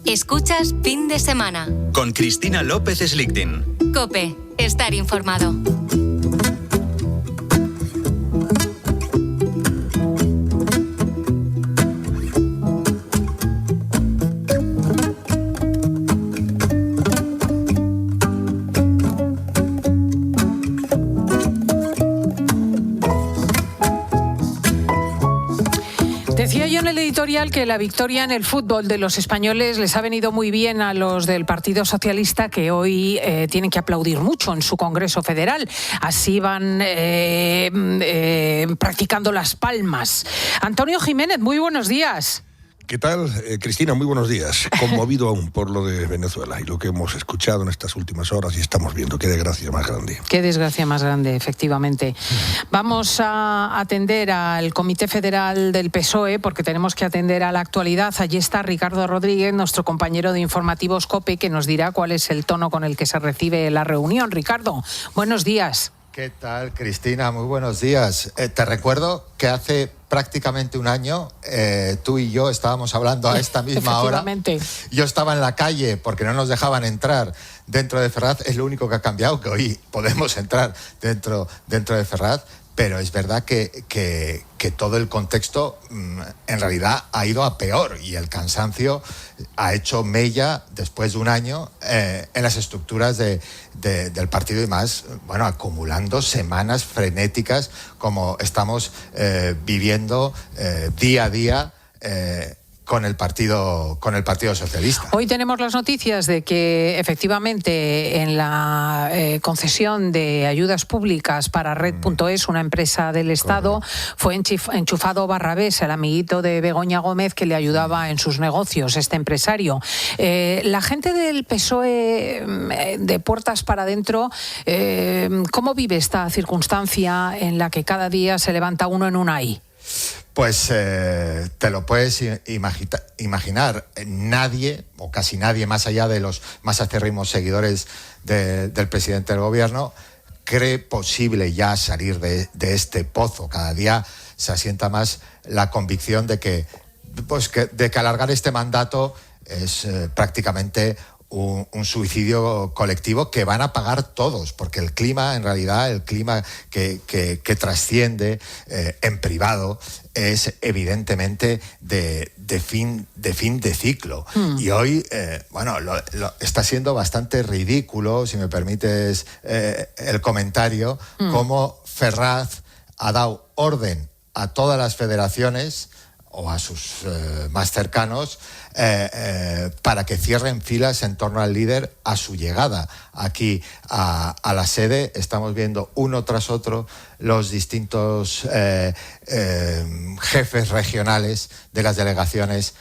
Escuchas Fin de Semana. Con Cristina López Slichting. COPE. Estar informado. Decía yo en el editorial que la victoria en el fútbol de los españoles les ha venido muy bien a los del Partido Socialista, que hoy tienen que aplaudir mucho en su Congreso Federal. Así van practicando las palmas. Antonio Jiménez, muy buenos días. ¿Qué tal, Cristina? Muy buenos días. Conmovido aún por lo de Venezuela y lo que hemos escuchado en estas últimas horas y estamos viendo. Qué desgracia más grande. Qué desgracia más grande, efectivamente. Vamos a atender al Comité Federal del PSOE porque tenemos que atender a la actualidad. Allí está Ricardo Rodríguez, nuestro compañero de informativos COPE, que nos dirá cuál es el tono con el que se recibe la reunión. Ricardo, buenos días. ¿Qué tal, Cristina? Muy buenos días. Te recuerdo que hace prácticamente un año tú y yo estábamos hablando a esta misma hora. Yo estaba en la calle porque no nos dejaban entrar dentro de Ferraz. Es lo único que ha cambiado, que hoy podemos entrar dentro de Ferraz. Pero es verdad que todo el contexto en realidad ha ido a peor y el cansancio ha hecho mella después de un año en las estructuras del partido y más, bueno, acumulando semanas frenéticas como estamos viviendo día a día con el Partido Socialista. Hoy tenemos las noticias de que efectivamente en la concesión de ayudas públicas para Red.es, una empresa del Estado, fue enchufado Barrabés, el amiguito de Begoña Gómez que le ayudaba en sus negocios, este empresario. La gente del PSOE, de puertas para adentro, ¿cómo vive esta circunstancia en la que cada día se levanta uno en un ay? Pues te lo puedes imaginar. Nadie, o casi nadie, más allá de los más acérrimos seguidores del presidente del gobierno, cree posible ya salir de este pozo. Cada día se asienta más la convicción de que alargar este mandato es prácticamente un suicidio colectivo que van a pagar todos, porque el clima, en realidad, el clima que trasciende en privado es evidentemente de fin de ciclo. Y hoy, está siendo bastante ridículo, si me permites el comentario, cómo Ferraz ha dado orden a todas las federaciones, o a sus más cercanos para que cierren filas en torno al líder a su llegada aquí a la sede. Estamos viendo uno tras otro los distintos jefes regionales de las delegaciones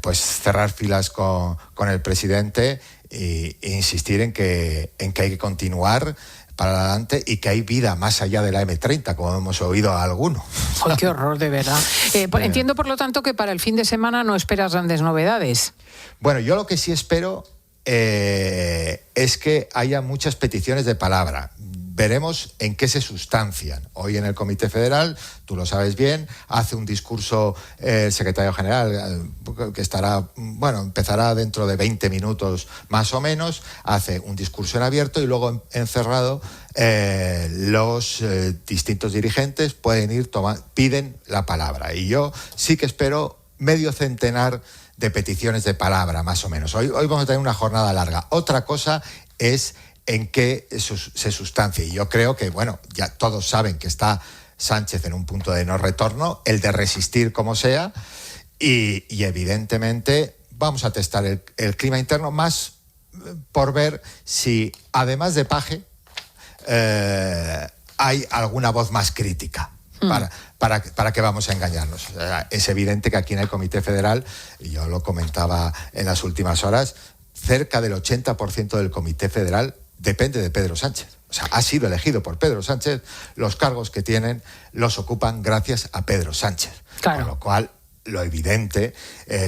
pues cerrar filas con el presidente e insistir en que hay que continuar para adelante y que hay vida más allá de la M30, como hemos oído a alguno. ¡Ay, qué horror, de verdad! Entiendo, por lo tanto, que para el fin de semana no esperas grandes novedades. Bueno, yo lo que sí espero es que haya muchas peticiones de palabra. Veremos en qué se sustancian. Hoy en el Comité Federal, tú lo sabes bien, hace un discurso el secretario general, que empezará dentro de 20 minutos más o menos, hace un discurso en abierto y luego encerrado los distintos dirigentes piden la palabra. Y yo sí que espero medio centenar de peticiones de palabra, más o menos. Hoy vamos a tener una jornada larga. Otra cosa es en qué se sustancia. Y yo creo que, ya todos saben que está Sánchez en un punto de no retorno, el de resistir como sea, y evidentemente vamos a testar el clima interno más por ver si, además de Paje, hay alguna voz más crítica. ¿Para qué vamos a engañarnos? Es evidente que aquí en el Comité Federal, y yo lo comentaba en las últimas horas, cerca del 80% del Comité Federal depende de Pedro Sánchez. O sea, ha sido elegido por Pedro Sánchez. Los cargos que tienen los ocupan gracias a Pedro Sánchez. Claro. Con lo cual, lo evidente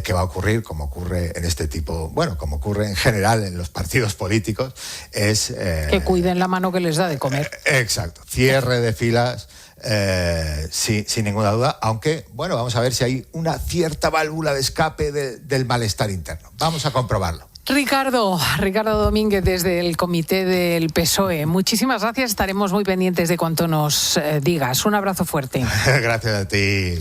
que va a ocurrir, como ocurre en este tipo, como ocurre en general en los partidos políticos, es que cuiden la mano que les da de comer. Exacto. Cierre de filas, sin ninguna duda, aunque, vamos a ver si hay una cierta válvula de escape del malestar interno. Vamos a comprobarlo. Ricardo Domínguez, desde el Comité del PSOE. Muchísimas gracias, estaremos muy pendientes de cuanto nos digas. Un abrazo fuerte. Gracias a ti.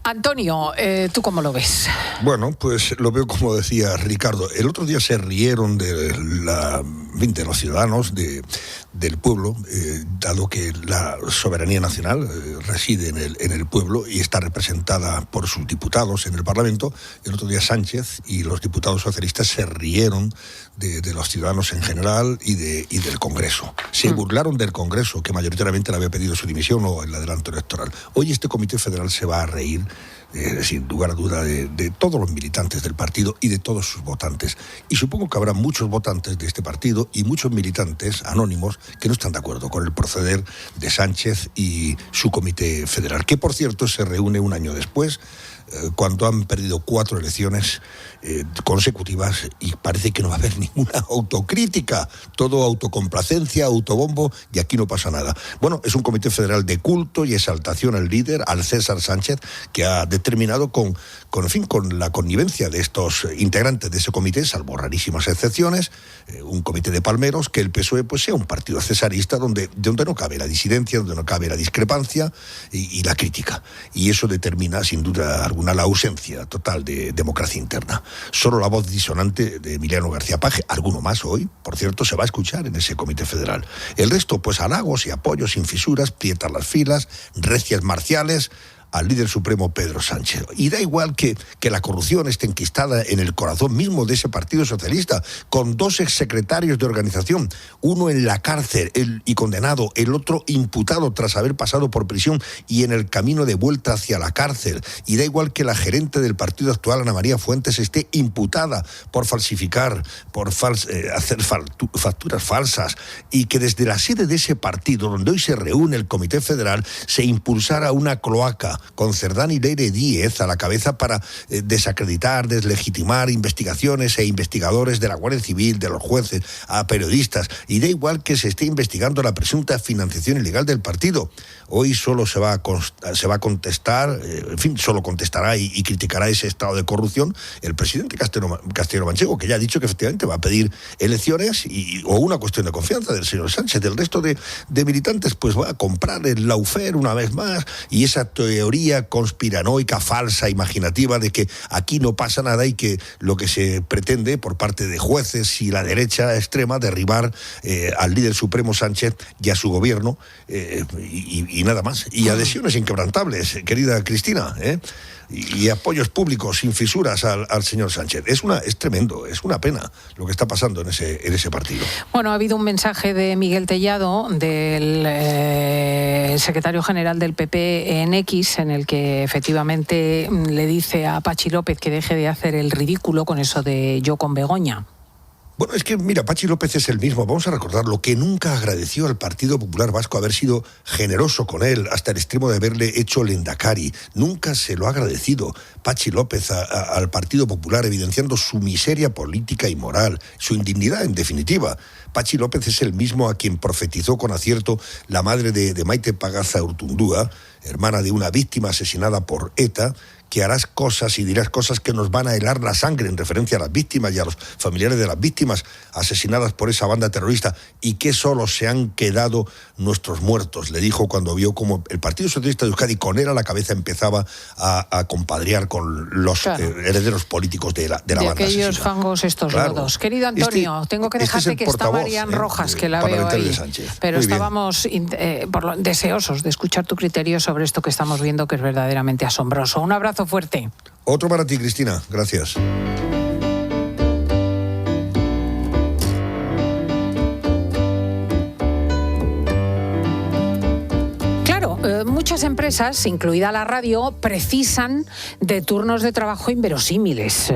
Antonio, ¿tú cómo lo ves? Bueno, pues lo veo como decía Ricardo. El otro día se rieron de los ciudadanos del pueblo, dado que la soberanía nacional reside en el pueblo y está representada por sus diputados en el Parlamento. El otro día Sánchez y los diputados socialistas se rieron de los ciudadanos en general y del Congreso. Se burlaron del Congreso, que mayoritariamente le había pedido su dimisión o el adelanto electoral. Hoy este Comité Federal se va a reír, sin lugar a duda, de todos los militantes del partido y de todos sus votantes. Y supongo que habrá muchos votantes de este partido y muchos militantes anónimos que no están de acuerdo con el proceder de Sánchez y su Comité Federal, que por cierto se reúne un año después, cuando han perdido 4 elecciones consecutivas y parece que no va a haber ninguna autocrítica, todo autocomplacencia, autobombo, y aquí no pasa nada. Bueno, es un Comité Federal de culto y exaltación al líder, al César Sánchez, que ha determinado con la connivencia de estos integrantes de ese comité, salvo rarísimas excepciones, un comité de palmeros, que el PSOE pues sea un partido cesarista donde no cabe la disidencia, donde no cabe la discrepancia y la crítica. Y eso determina, sin duda alguna, la ausencia total de democracia interna. Solo la voz disonante de Emiliano García Paje, alguno más hoy, por cierto, se va a escuchar en ese Comité Federal. El resto, pues halagos y apoyos sin fisuras, prietas las filas, recias marciales al líder supremo Pedro Sánchez. Y da igual que la corrupción esté enquistada en el corazón mismo de ese Partido Socialista, con 2 exsecretarios de organización, uno en la cárcel y condenado, el otro imputado tras haber pasado por prisión y en el camino de vuelta hacia la cárcel. Y da igual que la gerente del partido actual, Ana María Fuentes, esté imputada por falsificar, por hacer facturas falsas, y que desde la sede de ese partido, donde hoy se reúne el Comité Federal, se impulsara una cloaca con Cerdán y Leire Díez a la cabeza para desacreditar, deslegitimar investigaciones e investigadores de la Guardia Civil, de los jueces, a periodistas. Y da igual que se esté investigando la presunta financiación ilegal del partido. Hoy solo se va a contestar, solo contestará y criticará ese estado de corrupción el presidente Castellano Manchego, que ya ha dicho que efectivamente va a pedir elecciones o una cuestión de confianza del señor Sánchez. Del resto de militantes, pues va a comprar el lawfare una vez más, y esa teoría conspiranoica, falsa, imaginativa, de que aquí no pasa nada y que lo que se pretende por parte de jueces y la derecha extrema, derribar al líder supremo Sánchez y a su gobierno, y nada más. Y adhesiones inquebrantables, querida Cristina, y apoyos públicos sin fisuras al señor Sánchez. Es tremendo, es una pena lo que está pasando en ese partido. Bueno, ha habido un mensaje de Miguel Tellado, del secretario general del PP en X, en el que efectivamente le dice a Pachi López que deje de hacer el ridículo con eso de yo con Begoña. Bueno, es que, mira, Pachi López es el mismo. Vamos a recordar lo que nunca agradeció al Partido Popular Vasco haber sido generoso con él, hasta el extremo de haberle hecho lehendakari. Nunca se lo ha agradecido Pachi López al Partido Popular, evidenciando su miseria política y moral, su indignidad, en definitiva. Pachi López es el mismo a quien profetizó con acierto la madre de Maite Pagaza Urtundúa, hermana de una víctima asesinada por ETA, que harás cosas y dirás cosas que nos van a helar la sangre, en referencia a las víctimas y a los familiares de las víctimas asesinadas por esa banda terrorista, y que solo se han quedado nuestros muertos, le dijo cuando vio cómo el Partido Socialista de Euskadi, con él a la cabeza, empezaba a compadrear con los herederos políticos de la banda aquellos asesinada. fangos estos lodos. Querido Antonio, tengo que dejarte que está Marian Rojas, que la veo ahí, pero muy estábamos deseosos de escuchar tu criterio sobre esto que estamos viendo, que es verdaderamente asombroso. Un abrazo fuerte. Otro para ti, Cristina. Gracias. Muchas empresas, incluida la radio, precisan de turnos de trabajo inverosímiles.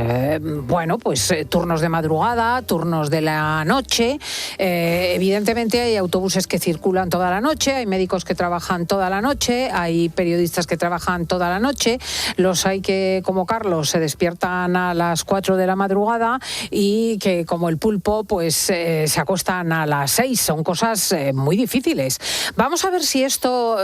Turnos de madrugada, turnos de la noche. Evidentemente hay autobuses que circulan toda la noche, hay médicos que trabajan toda la noche, hay periodistas que trabajan toda la noche, los hay que, como Carlos, se despiertan a las 4 de la madrugada y que, como el pulpo, se acuestan a las 6. Son cosas muy difíciles. Vamos a ver si esto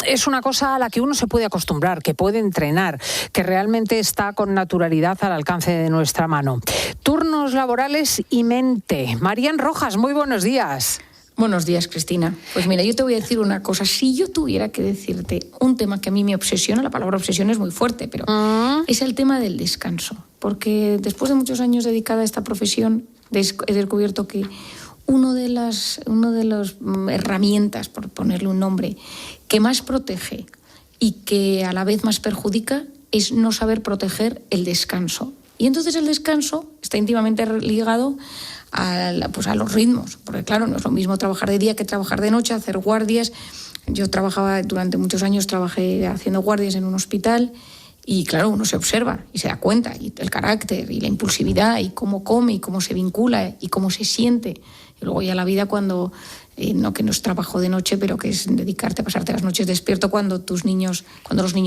es una cosa a la que uno se puede acostumbrar, que puede entrenar, que realmente está con naturalidad al alcance de nuestra mano. Turnos laborales y mente. Marian Rojas, muy buenos días. Buenos días, Cristina. Pues mira, yo te voy a decir una cosa. Si yo tuviera que decirte un tema que a mí me obsesiona, la palabra obsesión es muy fuerte, pero es el tema del descanso. Porque después de muchos años dedicada a esta profesión, he descubierto que una de las herramientas, por ponerle un nombre, que más protege y que a la vez más perjudica es no saber proteger el descanso. Y entonces el descanso está íntimamente ligado a los ritmos, porque claro, no es lo mismo trabajar de día que trabajar de noche, hacer guardias. Yo trabajaba durante muchos años, trabajé haciendo guardias en un hospital y claro, uno se observa y se da cuenta, y el carácter y la impulsividad y cómo come y cómo se vincula y cómo se siente. Y luego ya la vida cuando, no que no es trabajo de noche, pero que es dedicarte a pasarte las noches despierto cuando los niños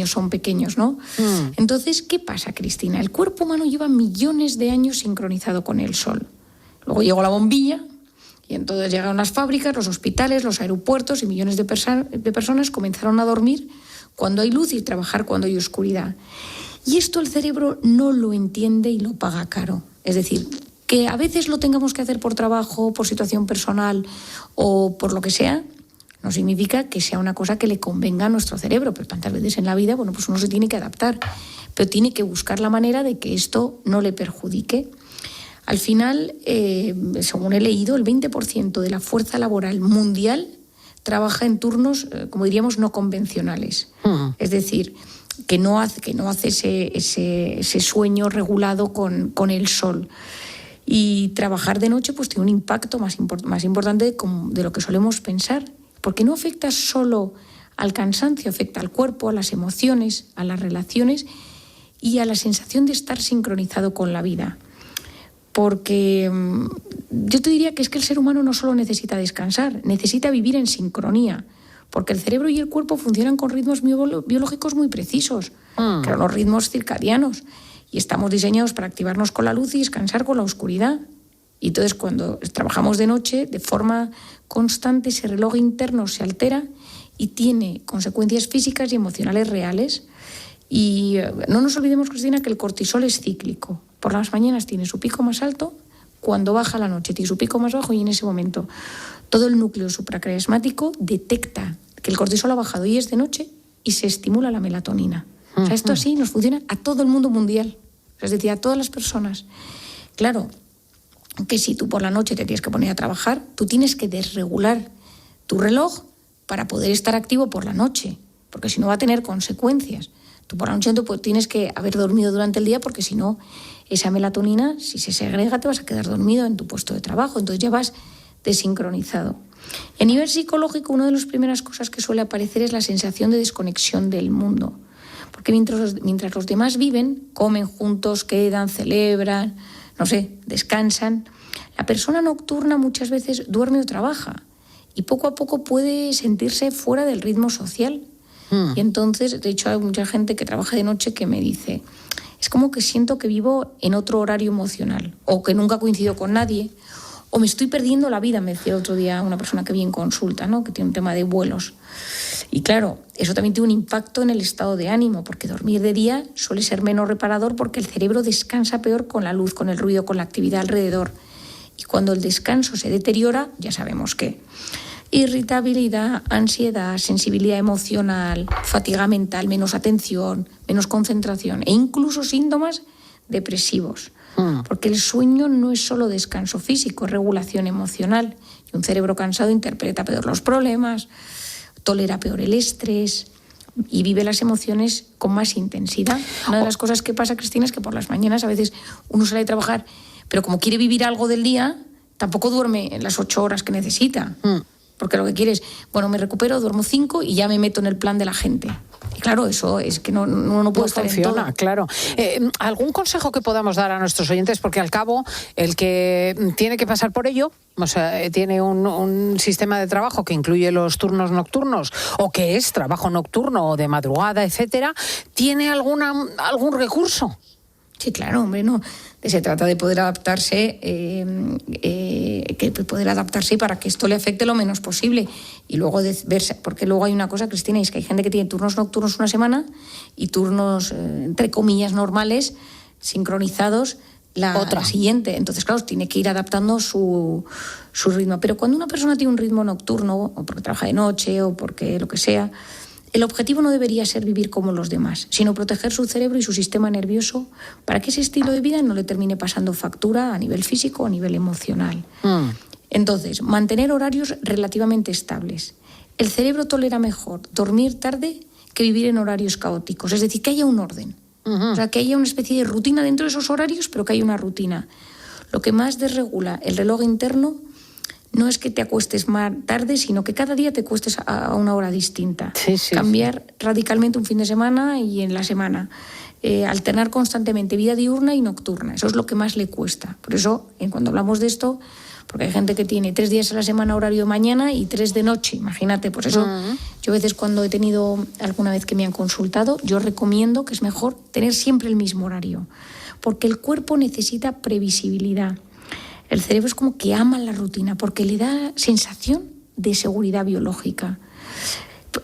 son pequeños, ¿no? Entonces, ¿qué pasa, Cristina? El cuerpo humano lleva millones de años sincronizado con el sol. Luego llegó la bombilla y entonces llegaron las fábricas, los hospitales, los aeropuertos y millones de personas comenzaron a dormir cuando hay luz y trabajar cuando hay oscuridad. Y esto el cerebro no lo entiende y lo paga caro. Es decir, que a veces lo tengamos que hacer por trabajo, por situación personal o por lo que sea, no significa que sea una cosa que le convenga a nuestro cerebro, pero tantas veces en la vida, uno se tiene que adaptar, pero tiene que buscar la manera de que esto no le perjudique. Al final, según he leído, el 20% de la fuerza laboral mundial trabaja en turnos, como diríamos, no convencionales. Es decir, que no hace ese sueño regulado con el sol. Y trabajar de noche tiene un impacto más importante de lo que solemos pensar, porque no afecta solo al cansancio, afecta al cuerpo, a las emociones, a las relaciones y a la sensación de estar sincronizado con la vida. Porque yo te diría que es que el ser humano no solo necesita descansar, necesita vivir en sincronía, porque el cerebro y el cuerpo funcionan con ritmos biológicos muy precisos, que son los ritmos circadianos, y estamos diseñados para activarnos con la luz y descansar con la oscuridad. Y entonces cuando trabajamos de noche, de forma constante, ese reloj interno se altera y tiene consecuencias físicas y emocionales reales. Y no nos olvidemos, Cristina, que el cortisol es cíclico. Por las mañanas tiene su pico más alto, cuando baja la noche tiene su pico más bajo, y en ese momento todo el núcleo supraquiasmático detecta que el cortisol ha bajado y es de noche y se estimula la melatonina. O sea, esto así nos funciona a todo el mundo mundial, es decir, a todas las personas. Claro, que si tú por la noche te tienes que poner a trabajar, tú tienes que desregular tu reloj para poder estar activo por la noche, porque si no va a tener consecuencias. Tú por la noche pues, tienes que haber dormido durante el día porque si no, esa melatonina, si se segrega, te vas a quedar dormido en tu puesto de trabajo. Entonces ya vas desincronizado. Y a nivel psicológico, una de las primeras cosas que suele aparecer es la sensación de desconexión del mundo. Porque mientras los demás viven, comen juntos, quedan, celebran, no sé, descansan, la persona nocturna muchas veces duerme o trabaja y poco a poco puede sentirse fuera del ritmo social. Y entonces, de hecho, hay mucha gente que trabaja de noche que me dice, es como que siento que vivo en otro horario emocional o que nunca coincido con nadie o me estoy perdiendo la vida, me decía otro día una persona que vi en consulta, ¿no? Que tiene un tema de vuelos. Y claro, eso también tiene un impacto en el estado de ánimo, porque dormir de día suele ser menos reparador porque el cerebro descansa peor con la luz, con el ruido, con la actividad alrededor. Y cuando el descanso se deteriora, ya sabemos qué. Irritabilidad, ansiedad, sensibilidad emocional, fatiga mental, menos atención, menos concentración e incluso síntomas depresivos. Porque el sueño no es solo descanso físico, es regulación emocional. Y un cerebro cansado interpreta peor los problemas, tolera peor el estrés y vive las emociones con más intensidad. Una de las cosas que pasa, Cristina, es que por las mañanas a veces uno sale a trabajar, pero como quiere vivir algo del día, tampoco duerme en las 8 horas que necesita. Porque lo que quiere es, bueno, me recupero, duermo 5 y ya me meto en el plan de la gente. Y claro, eso es que no puede estar en todo. Claro. ¿Algún consejo que podamos dar a nuestros oyentes? Porque al cabo, el que tiene que pasar por ello, o sea, tiene un sistema de trabajo que incluye los turnos nocturnos o que es trabajo nocturno o de madrugada, etcétera, ¿tiene algún recurso? Sí, claro, hombre, no. Se trata de poder adaptarse, para que esto le afecte lo menos posible. Y luego de verse, porque luego hay una cosa, Cristina, y es que hay gente que tiene turnos nocturnos una semana y turnos, entre comillas, normales, sincronizados la siguiente. Entonces, claro, tiene que ir adaptando su ritmo. Pero cuando una persona tiene un ritmo nocturno, o porque trabaja de noche, o porque lo que sea, el objetivo no debería ser vivir como los demás, sino proteger su cerebro y su sistema nervioso para que ese estilo de vida no le termine pasando factura a nivel físico o a nivel emocional. Entonces, mantener horarios relativamente estables. El cerebro tolera mejor dormir tarde que vivir en horarios caóticos, es decir, que haya un orden. O sea, que haya una especie de rutina dentro de esos horarios, pero que haya una rutina. Lo que más desregula el reloj interno no es que te acuestes más tarde, sino que cada día te acuestes a una hora distinta. Cambiar radicalmente un fin de semana y en la semana. Alternar constantemente vida diurna y nocturna. Eso es lo que más le cuesta. Por eso, cuando hablamos de esto, porque hay gente que tiene 3 días a la semana horario de mañana y 3 de noche. Imagínate, pues eso. Yo a veces cuando he tenido alguna vez que me han consultado, yo recomiendo que es mejor tener siempre el mismo horario. Porque el cuerpo necesita previsibilidad. El cerebro es como que ama la rutina porque le da sensación de seguridad biológica.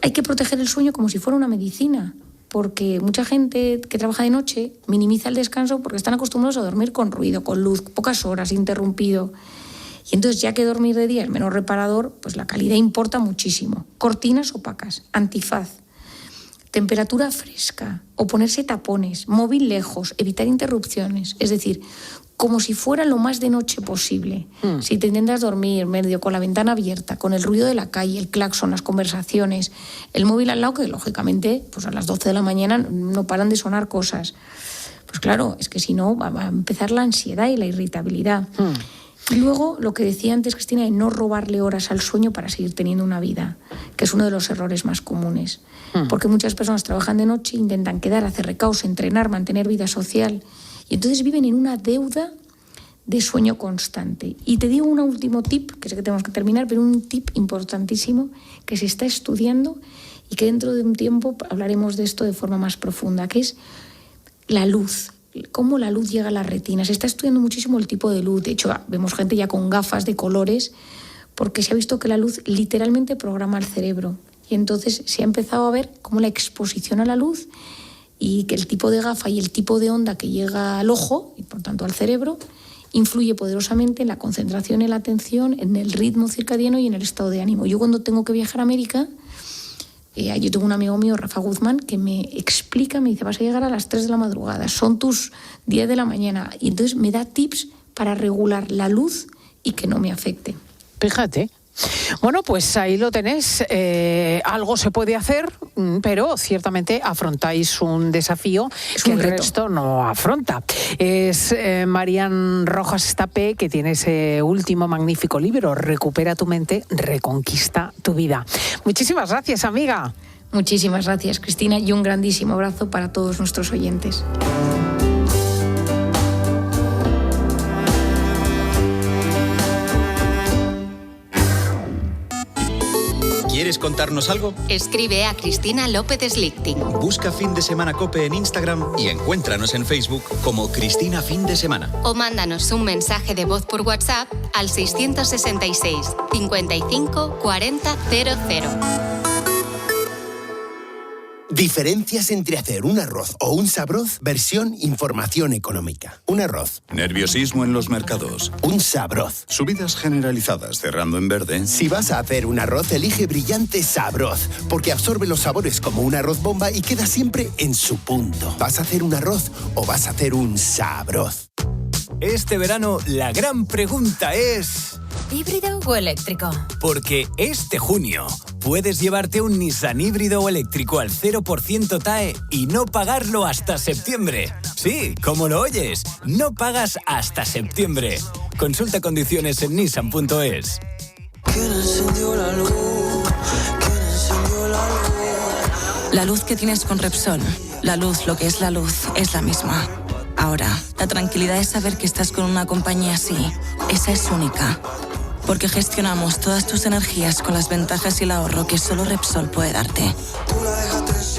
Hay que proteger el sueño como si fuera una medicina, porque mucha gente que trabaja de noche minimiza el descanso porque están acostumbrados a dormir con ruido, con luz, pocas horas, interrumpido. Y entonces, ya que dormir de día es menos reparador, pues la calidad importa muchísimo. Cortinas opacas, antifaz, temperatura fresca, o ponerse tapones, móvil lejos, evitar interrupciones, es decir, como si fuera lo más de noche posible. Si te intentas dormir medio con la ventana abierta, con el ruido de la calle, el claxon, las conversaciones, el móvil al lado, que lógicamente pues a las 12 de la mañana no paran de sonar cosas. Pues claro, es que si no va a empezar la ansiedad y la irritabilidad. Y luego, lo que decía antes, Cristina, de no robarle horas al sueño para seguir teniendo una vida, que es uno de los errores más comunes. Porque muchas personas trabajan de noche, intentan quedar, hacer recaos, entrenar, mantener vida social, y entonces viven en una deuda de sueño constante. Y te digo un último tip, que sé que tenemos que terminar, pero un tip importantísimo que se está estudiando y que dentro de un tiempo hablaremos de esto de forma más profunda, que es la luz. Cómo la luz llega a la retina. Se está estudiando muchísimo el tipo de luz. De hecho, vemos gente ya con gafas de colores porque se ha visto que la luz literalmente programa el cerebro. Y entonces se ha empezado a ver cómo la exposición a la luz y que el tipo de gafa y el tipo de onda que llega al ojo, y por tanto al cerebro, influye poderosamente en la concentración, en la atención, en el ritmo circadiano y en el estado de ánimo. Yo cuando tengo que viajar a América, yo tengo un amigo mío, Rafa Guzmán, que me explica, me dice, vas a llegar a las 3 de la madrugada, son tus 10 de la mañana, y entonces me da tips para regular la luz y que no me afecte. Fíjate. Bueno, pues ahí lo tenéis. Algo se puede hacer, pero ciertamente afrontáis un desafío que el resto no afronta. Es Marian Rojas Estapé, que tiene ese último magnífico libro, Recupera tu mente, reconquista tu vida. Muchísimas gracias, amiga. Muchísimas gracias, Cristina, y un grandísimo abrazo para todos nuestros oyentes. ¿Quieres contarnos algo? Escribe a Cristina López Slichting. Busca Fin de Semana COPE en Instagram y encuéntranos en Facebook como Cristina Fin de Semana. O mándanos un mensaje de voz por WhatsApp al 666 55 40 00. Diferencias entre hacer un arroz o un sabroz, versión información económica. Un arroz. Nerviosismo en los mercados. Un sabroz. Subidas generalizadas, cerrando en verde. Si vas a hacer un arroz, elige Brillante Sabroz, porque absorbe los sabores como un arroz bomba y queda siempre en su punto. ¿Vas a hacer un arroz o vas a hacer un sabroz? Este verano, la gran pregunta es... ¿híbrido o eléctrico? Porque este junio puedes llevarte un Nissan híbrido o eléctrico al 0% TAE y no pagarlo hasta septiembre. Sí, como lo oyes, no pagas hasta septiembre. Consulta condiciones en nissan.es. ¿Quién encendió la luz? ¿Quién encendió la luz? La luz que tienes con Repsol, la luz, lo que es la luz, es la misma. Ahora, la tranquilidad es saber que estás con una compañía así. Esa es única. Porque gestionamos todas tus energías con las ventajas y el ahorro que solo Repsol puede darte.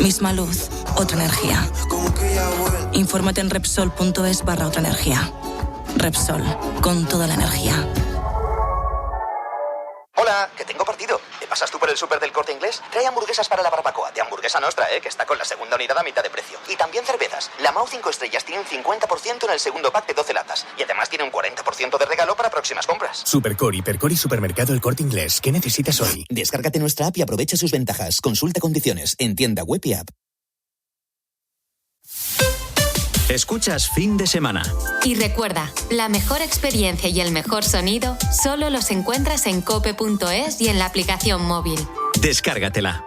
Misma luz, otra energía. Infórmate en Repsol.es/otra energía. Repsol, con toda la energía. Hola, que tengo partido. ¿Te pasas tú por el súper del Corte Inglés? Trae hamburguesas para la barbacoa, de Hamburguesa Nostra, que está con la segunda unidad a mitad de precio. Y también cervezas. La Mau 5 estrellas tiene un 50% en el segundo pack de 12 latas. Y además tiene un 40% de regalo para próximas compras. Supercor, Hipercor y Supermercado El Corte Inglés. ¿Qué necesitas hoy? Descárgate nuestra app y aprovecha sus ventajas. Consulta condiciones en tienda web y app. Escuchas Fin de Semana. Y recuerda, la mejor experiencia y el mejor sonido solo los encuentras en cope.es y en la aplicación móvil. Descárgatela.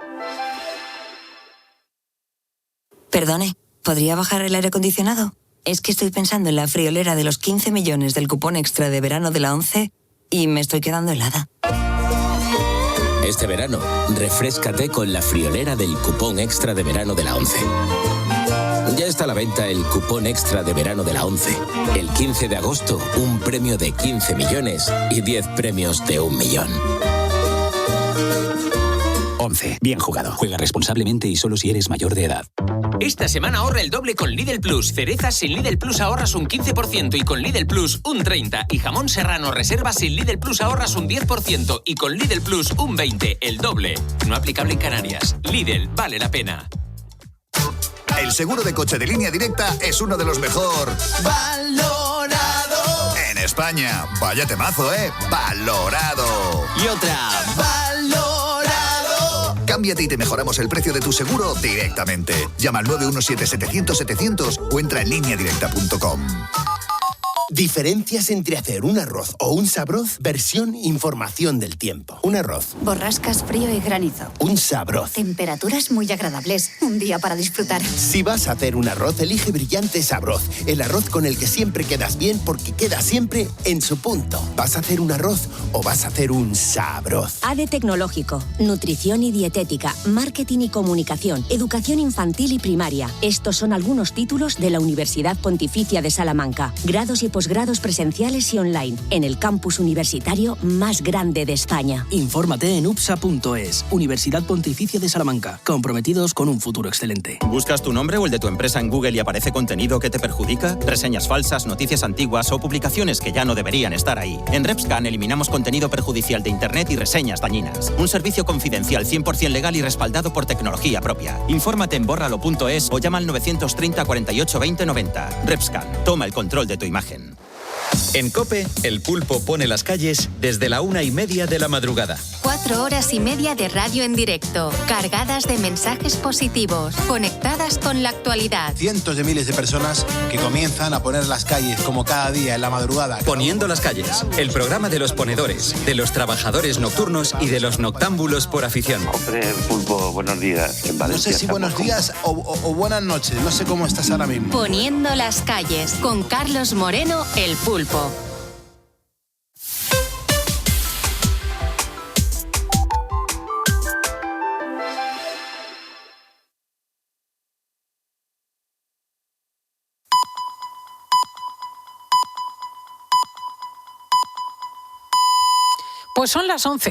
Perdone, ¿podría bajar el aire acondicionado? Es que estoy pensando en la friolera de los 15 millones del cupón extra de verano de la ONCE y me estoy quedando helada. Este verano, refréscate con la friolera del cupón extra de verano de la ONCE. Ya está a la venta el cupón extra de verano de la ONCE. El 15 de agosto, un premio de 15 millones y 10 premios de 1 millón. ONCE. Bien jugado. Juega responsablemente y solo si eres mayor de edad. Esta semana ahorra el doble con Lidl Plus. Cerezas sin Lidl Plus ahorras un 15% y con Lidl Plus un 30%. Y jamón serrano reserva sin Lidl Plus ahorras un 10% y con Lidl Plus un 20%. El doble. No aplicable en Canarias. Lidl, vale la pena. El seguro de coche de Línea Directa es uno de los mejor valorado en España. Vaya temazo, valorado. Y otra, valorado. Cámbiate y te mejoramos el precio de tu seguro directamente. Llama al 917-700-700 o entra en lineadirecta.com. Diferencias entre hacer un arroz o un sabroz, versión información del tiempo. Un arroz. Borrascas, frío y granizo. Un sabroz. Temperaturas muy agradables. Un día para disfrutar. Si vas a hacer un arroz, elige Brillante Sabroz. El arroz con el que siempre quedas bien porque queda siempre en su punto. ¿Vas a hacer un arroz o vas a hacer un sabroz? ADE Tecnológico, Nutrición y Dietética, Marketing y Comunicación, Educación Infantil y Primaria. Estos son algunos títulos de la Universidad Pontificia de Salamanca. Grados y posgrados presenciales y online, en el campus universitario más grande de España. Infórmate en upsa.es, Universidad Pontificia de Salamanca, comprometidos con un futuro excelente. ¿Buscas tu nombre o el de tu empresa en Google y aparece contenido que te perjudica? ¿Reseñas falsas, noticias antiguas o publicaciones que ya no deberían estar ahí? En RepScan eliminamos contenido perjudicial de Internet y reseñas dañinas. Un servicio confidencial 100% legal y respaldado por tecnología propia. Infórmate en bórralo.es o llama al 930 48 20 90. RepScan, toma el control de tu imagen. En COPE, el pulpo pone las calles desde la 1:30 de la madrugada. 4 4 horas y media de radio en directo, cargadas de mensajes positivos, conectadas con la actualidad. Cientos de miles de personas que comienzan a poner las calles como cada día en la madrugada. Poniendo las calles, el programa de los ponedores, de los trabajadores nocturnos y de los noctámbulos por afición. Hombre, Pulpo, buenos días. En Valencia, no sé si buenos días o buenas noches, no sé cómo estás ahora mismo. Poniendo las calles, con Carlos Moreno, el Pulpo. Pues son las 11.